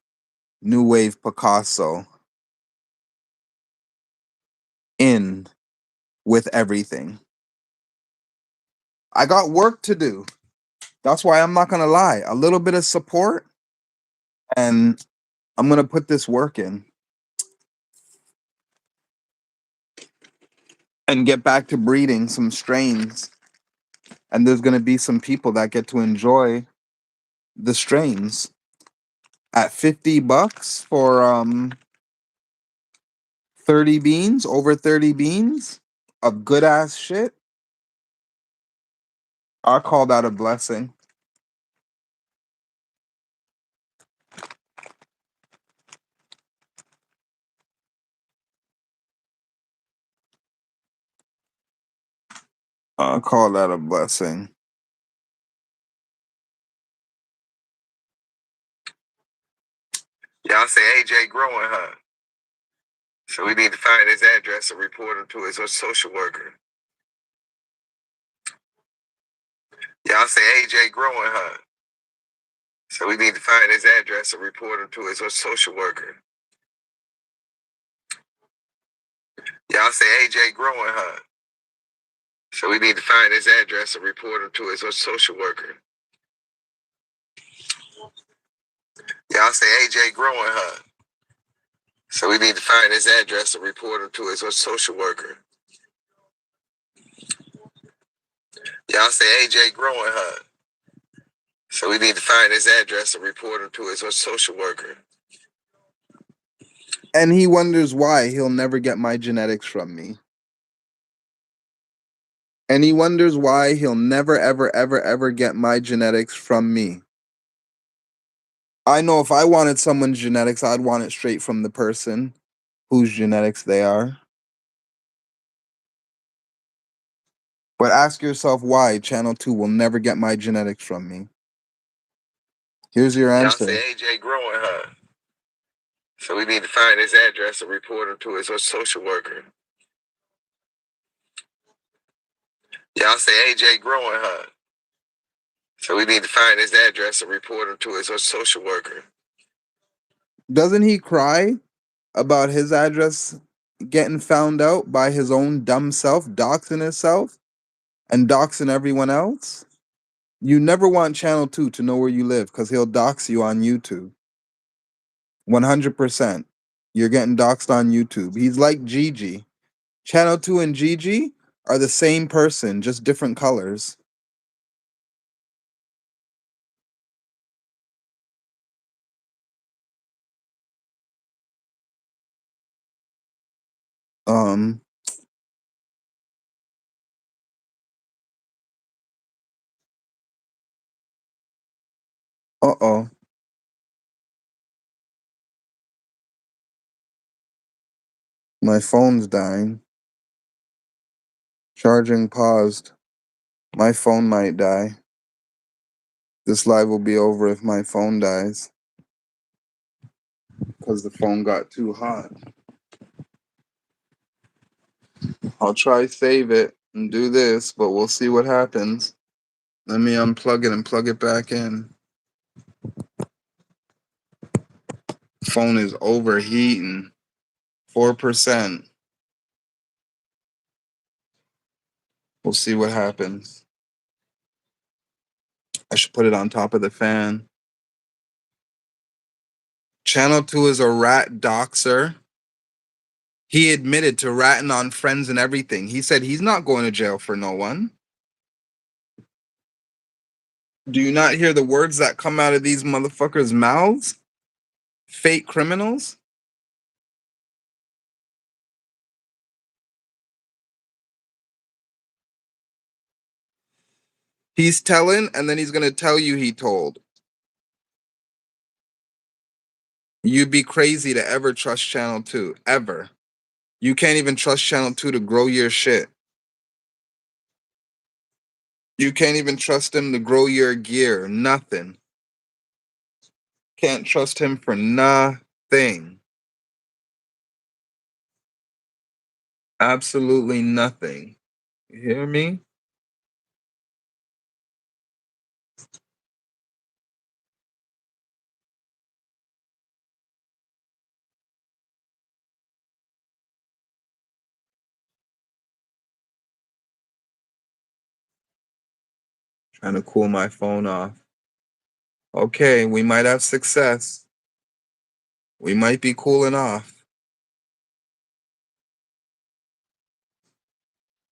Speaker 2: New Wave Picasso, in with everything. I got work to do. That's why I'm not going to lie. A little bit of support, and I'm going to put this work in. And get back to breeding some strains. And there's going to be some people that get to enjoy the strains at $50 for 30 beans, over 30 beans of good ass shit. I call that a blessing. I call that a blessing.
Speaker 1: Y'all say AJ growing, huh? So we need to find his address and report him to his social worker. Y'all say AJ growing, huh? So we need to find his address and report him to his social worker. Y'all say AJ growing, huh? So we need to find his address and report him to his social worker. Y'all say AJ growing, huh? So we need to find his address and report him to his social worker. Y'all say AJ growing, huh? So we need to find his address and report him to his social worker.
Speaker 2: And he wonders why he'll never get my genetics from me. And he wonders why he'll never, ever, ever, ever get my genetics from me. I know if I wanted someone's genetics, I'd want it straight from the person whose genetics they are. But ask yourself why Channel 2 will never get my genetics from me. Here's your answer.
Speaker 1: Y'all say AJ growing, huh? So we need to find his address and report him to his social worker. Y'all say AJ growing, huh? So we need to find his address and report him to his social worker.
Speaker 2: Doesn't he cry about his address getting found out by his own dumb self, doxing himself and doxing everyone else? You never want Channel 2 to know where you live because he'll dox you on YouTube. 100%. You're getting doxed on YouTube. He's like Gigi. Channel 2 and Gigi are the same person, just different colors. Um, uh-oh. My phone's dying. Charging paused. My phone might die. This live will be over if my phone dies. Because the phone got too hot. I'll try save it and do this, but we'll see what happens. Let me unplug it and plug it back in. Phone is overheating. 4%. We'll see what happens. I should put it on top of the fan. Channel 2 is a rat doxer. He admitted to ratting on friends and everything. He said he's not going to jail for no one. Do you not hear the words that come out of these motherfuckers' mouths? Fake criminals? He's telling, and then he's going to tell you he told. You'd be crazy to ever trust Channel 2. Ever. You can't even trust Channel 2 to grow your shit. You can't even trust him to grow your gear. Nothing. Can't trust him for nothing. Absolutely nothing. You hear me? Trying to cool my phone off. Okay, we might have success. We might be cooling off.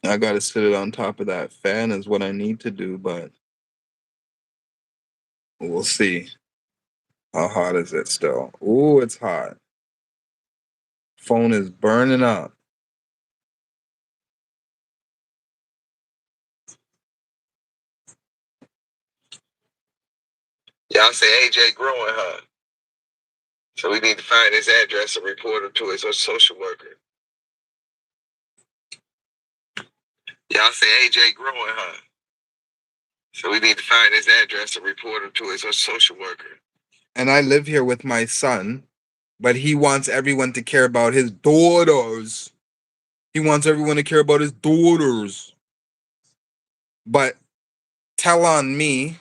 Speaker 2: I gotta sit it on top of that fan is what I need to do, but we'll see. How hot is it still? Ooh, it's hot. Phone is burning up. Y'all say AJ growing, huh? So we need to find his address and report him to his social worker. Y'all say AJ growing, huh? So we need to find his address and report him to his social worker. And I live here with my son, but he wants everyone to care about his daughters. He wants everyone to care about his daughters. But tell on me,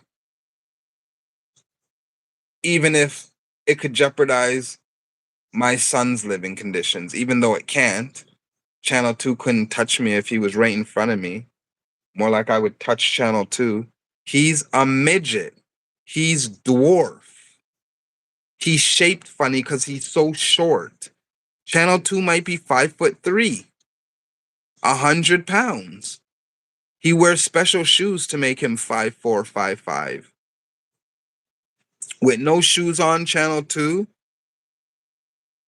Speaker 2: even if it could jeopardize my son's living conditions, even though it can't. Channel 2 couldn't touch me if he was right in front of me. More like I would touch Channel 2. He's a midget. He's dwarf. He's shaped funny because he's so short. Channel 2 might be 5'3", 100 pounds. He wears special shoes to make him 5'4", 5'5". with no shoes on, channel 2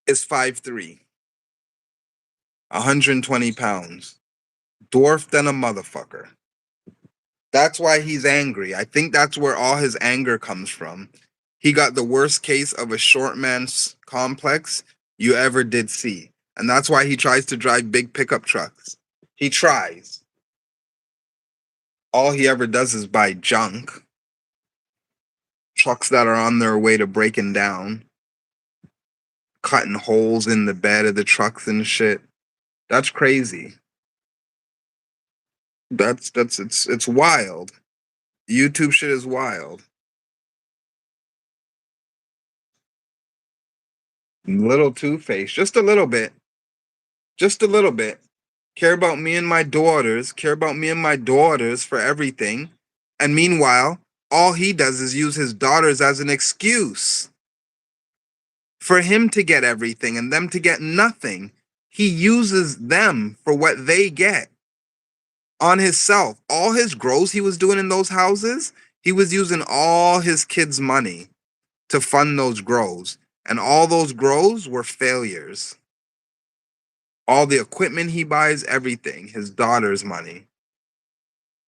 Speaker 2: is 5'3", 120 pounds, dwarfed than a motherfucker. That's why he's angry. I think that's where all his anger comes from. He got the worst case of a short man's complex you ever did see. And that's why he tries to drive big pickup trucks. He tries. All he ever does is buy junk. Trucks that are on their way to breaking down. Cutting holes in the bed of the trucks and shit. That's crazy. It's wild. YouTube shit is wild. Little Two-Face, just a little bit. Just a little bit. Care about me and my daughters, for everything. And meanwhile, all he does is use his daughters as an excuse for him to get everything and them to get nothing. He uses them for what they get on himself. All his grows he was doing in those houses, he was using all his kids' money to fund those grows. And all those grows were failures. All the equipment he buys, everything, his daughter's money.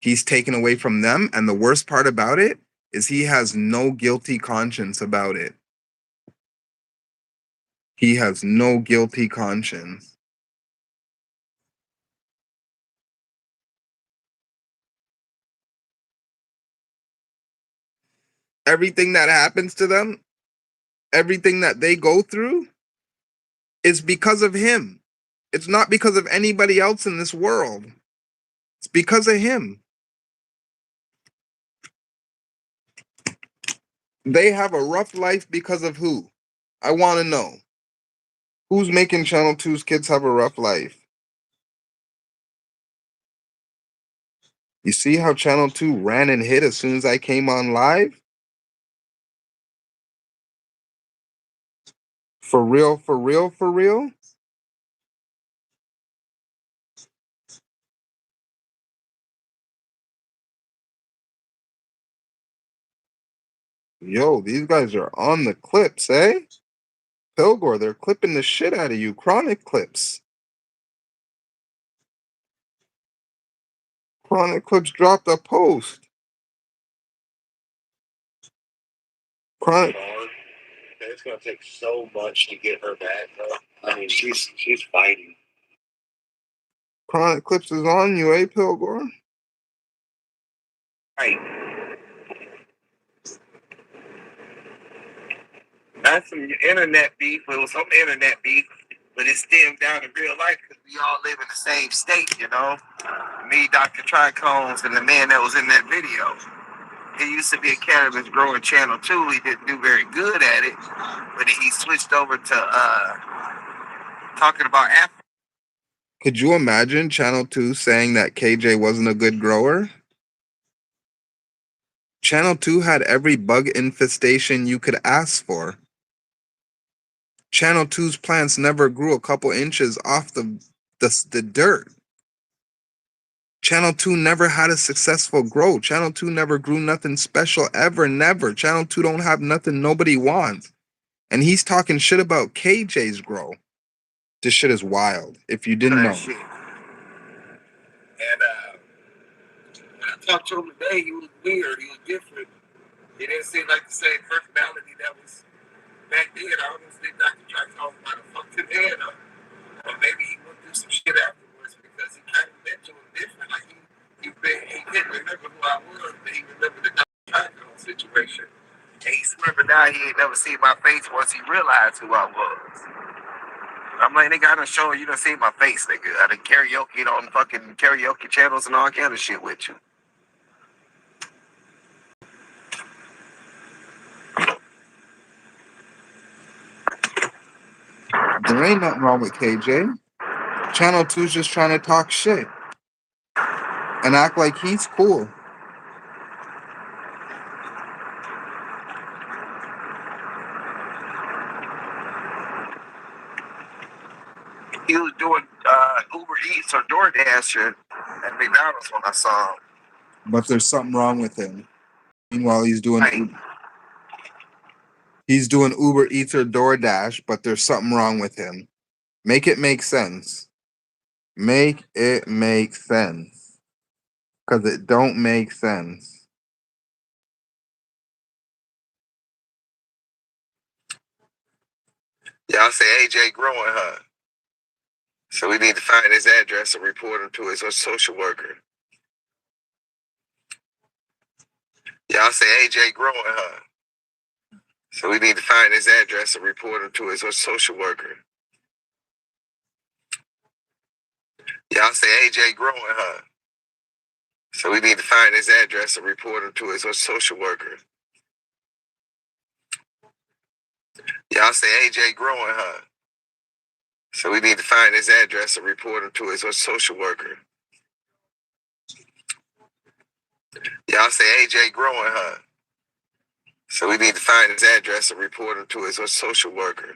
Speaker 2: He's taken away from them. And the worst part about it is he has no guilty conscience about it. He has no guilty conscience. Everything that happens to them, everything that they go through is because of him. It's not because of anybody else in this world. It's because of him. They have a rough life because of who? I want to know. Who's making Channel 2's kids have a rough life? You see how Channel 2 ran and hit as soon as I came on live? For real, for real, for real? Yo, these guys are on the clips, eh? Pilgor, they're clipping the shit out of you. Chronic clips. Chronic clips dropped a post. Chronic.
Speaker 5: It's gonna take so much to get her back, though. I mean, she's fighting.
Speaker 2: Chronic clips is on you, eh, Pilgor?
Speaker 5: Right. That's some internet beef. It was some internet beef, but it stemmed down to real life because we all live in the same state, you know. Me, Dr. Trichomes, and the man that was in that video. He used to be a cannabis growing channel too. He didn't do very good at it, but he switched over to talking about Africa.
Speaker 2: Could you imagine Channel 2 saying that KJ wasn't a good grower? Channel 2 had every bug infestation you could ask for. Channel 2's plants never grew a couple inches off the dirt. Channel 2 never had a successful grow. Channel 2 never grew nothing special ever, never. Channel 2 don't have nothing nobody wants. And he's talking shit about KJ's grow. This shit is wild, if you didn't know.
Speaker 5: Shit. And when I talked to him today, he was weird. He was different. He didn't seem like the same personality that was back then. I don't think Dr. Trichomes might have fucked his head up. Or maybe he went through some shit afterwards because he kind of meant to him different. Like he didn't remember who I was, but he remembered the Dr. Trichomes situation. And he remembered now he ain't never seen my face once he realized who I was. I'm like, nigga, I done shown you done seen my face, nigga. I done karaoke on fucking karaoke channels and all kind of shit with you.
Speaker 2: There ain't nothing wrong with KJ. Channel 2's just trying to talk shit and act like he's cool.
Speaker 5: He was doing Uber Eats or DoorDash at McDonald's when I saw him.
Speaker 2: But there's something wrong with him. Meanwhile, he's doing
Speaker 5: Right.
Speaker 2: Uber. He's doing Uber Eats or DoorDash, but there's something wrong with him. Make it make sense. Make it make sense. Because it don't make sense.
Speaker 1: Y'all say AJ growing, huh? So we need to find his address and report him to his social worker. Y'all say AJ growing, huh? So we need to find his address and report him to his social worker. Y'all say AJ growing, huh? So we need to find his address and report him to his social worker. Y'all say AJ growing, huh? So we need to find his address and report him to his social worker. Y'all say AJ growing, huh? So we need to find his address and report him to his social worker.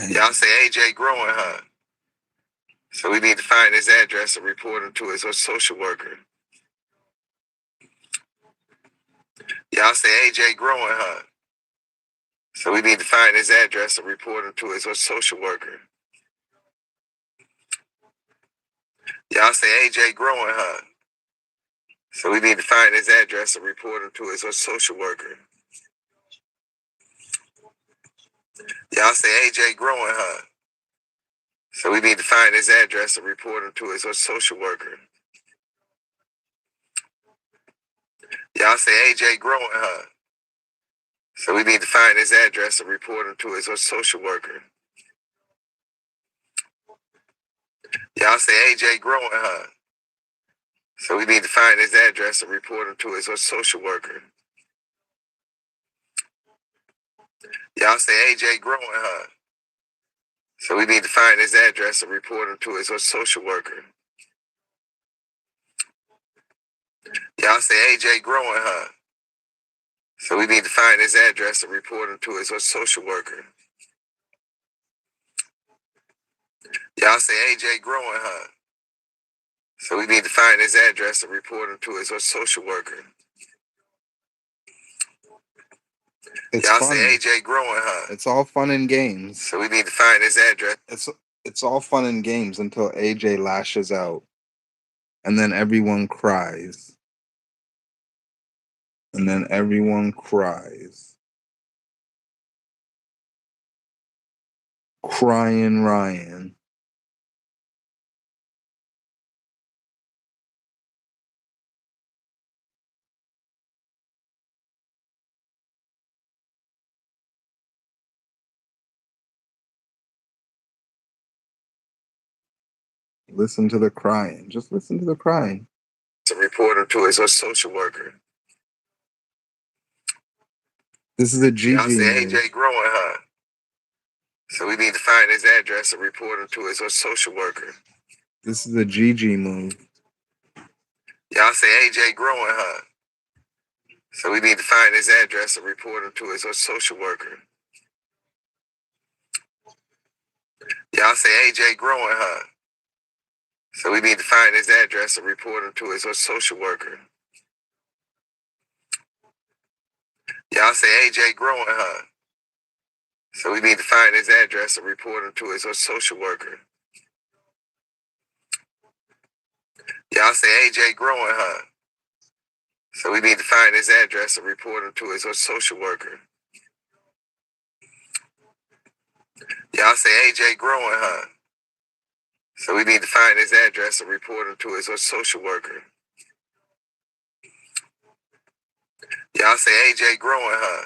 Speaker 1: Y'all say AJ growing, huh? So we need to find his address and report him to his social worker. Y'all say AJ growing, huh? So we need to find his address and report him to his social worker. Y'all say AJ growing, huh? So we need to find his address and report him to his social worker. Y'all say AJ growing, huh? So we need to find his address and report him to his social worker. Y'all say AJ growing, huh? So we need to find his address and report him to his social worker. Y'all say AJ growing, huh? So we need to find his address and report him to his social worker. Y'all say AJ growing, huh? So we need to find his address and report him to his social worker. Y'all say AJ growing, huh? So we need to find his address and report him to his social worker. Y'all say AJ growing, huh? So we need to find his address and report him to his social worker. Y'all say AJ growing, huh?
Speaker 2: It's all fun and games.
Speaker 1: So we need to find his address.
Speaker 2: It's all fun and games until AJ lashes out. And then everyone cries. And then everyone cries. Crying Ryan. Listen to the crying. Just listen to the crying.
Speaker 1: To report him to his social worker.
Speaker 2: This is a GG.
Speaker 1: Y'all say AJ growing, huh? So we need to find his address and report him to his social worker.
Speaker 2: This is a GG move.
Speaker 1: Y'all say AJ growing, huh? So we need to find his address and report him to his social worker. Y'all say AJ growing, huh? So we need to find his address and report him to his social worker. Y'all say AJ growing, huh? So we need to find his address and report him to his social worker. Y'all say AJ growing, huh? So we need to find his address and report him to his social worker. Y'all say AJ growing, huh? So we need to find his address and report him to his social worker. Y'all say AJ growing, huh?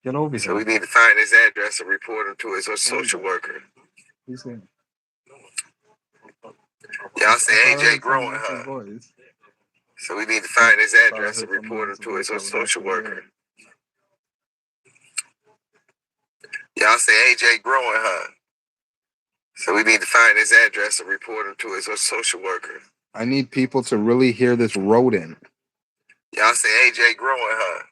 Speaker 2: Get over
Speaker 1: So we need to find his address and report him to his social worker.
Speaker 2: here.
Speaker 1: Y'all say AJ growing, huh? So we need to find his address and report him to his social worker. Y'all say AJ growing, huh? So we need to find his address and report him to his social worker. I need people to really hear this rodent. Y'all say AJ growing, huh?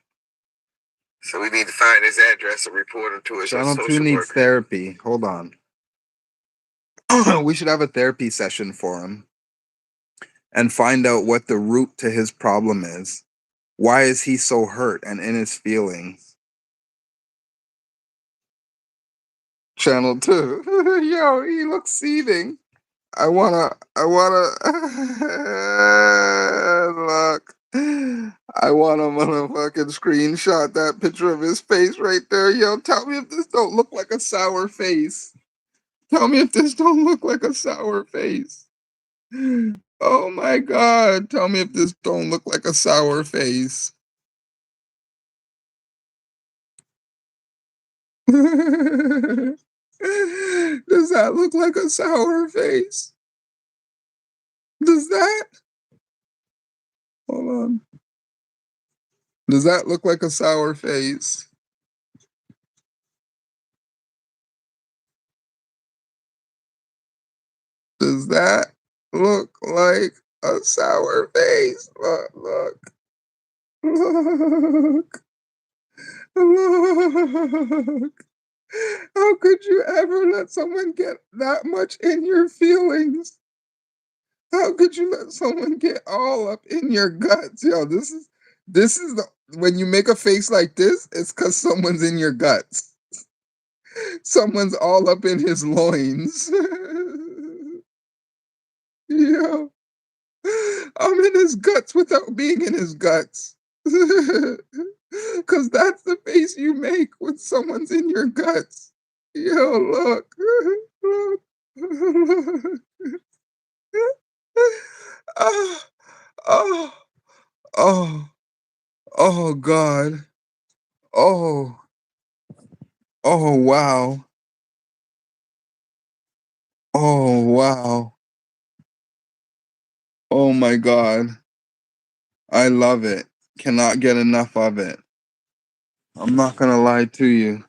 Speaker 1: So we need to find his address and report him to his social worker. Channel 2 needs therapy. Hold on. We should have a therapy session for him and find out what the root to his problem is.
Speaker 2: Why is he so hurt and in his feelings? Channel 2. Yo, he looks seething. I wanna look. I wanna motherfucking screenshot that picture of his face right there. Yo, tell me if this don't look like a sour face. Tell me if this don't look like a sour face. Oh my god. Tell me if this don't look like a sour face. Does that look like a sour face? Does that? Hold on. Does that look like a sour face? Does that look like a sour face? Look. Look. Look. How could you ever let someone get that much in your feelings? How could you let someone get all up in your guts? Yo, this is the when you make a face like this, it's because someone's in your guts. Someone's all up in his loins. Yo, I'm in his guts without being in his guts. Because that's the face you make when someone's in your guts. Yo, look. Look. Look. Oh, oh, oh, oh, God. Oh, oh, wow. Oh, wow. Oh, my God. I love it. Cannot get enough of it. I'm not gonna lie to you.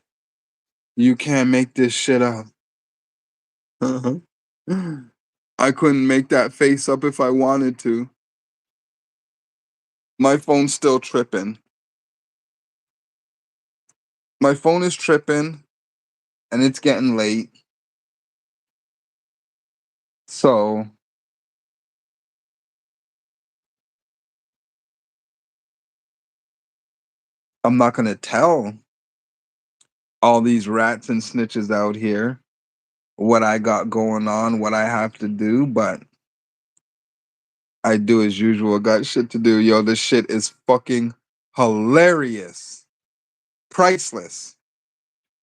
Speaker 2: You can't make this shit up. I couldn't make that face up if I wanted to. My phone's still tripping. My phone is tripping, and it's getting late. So, I'm not gonna tell all these rats and snitches out here what I got going on, what I have to do, but I do as usual. Got shit to do. Yo, this shit is fucking hilarious. Priceless.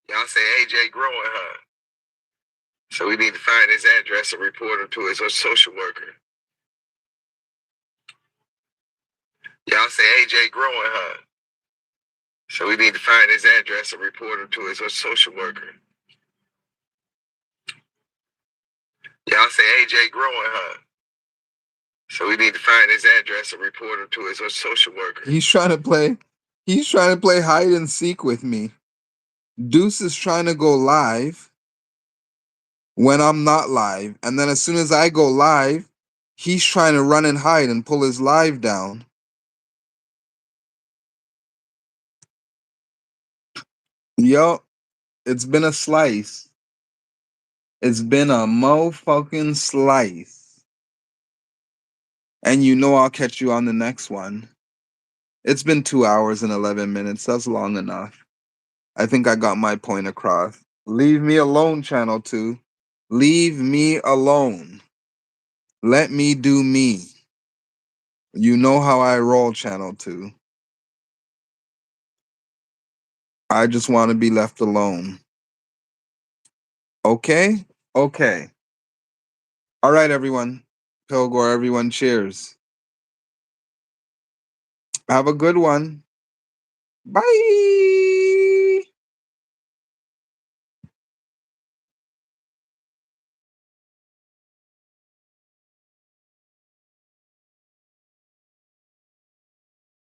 Speaker 1: Y'all say AJ growing, huh? So we need to find his address and report him to his social worker. Y'all say AJ growing, huh? So we need to find his address and report him to his social worker. Y'all say AJ growing, huh? So we need to find his address and report him to his social worker. He's trying to play hide and seek with me. Deuce is trying to go live when I'm not live. And then as soon as I go live, he's trying to run and hide and pull his live down. Yo, it's been a slice. It's been a motherfucking slice. And you know I'll catch you on the next one. It's been 2 hours and 11 minutes. That's long enough. I think I got my point across. Leave me alone, Channel 2. Leave me alone. Let me do me. You know how I roll, Channel 2. I just want to be left alone. Okay? Okay. All right, everyone. Pilgor, everyone, cheers. Have a good one. Bye.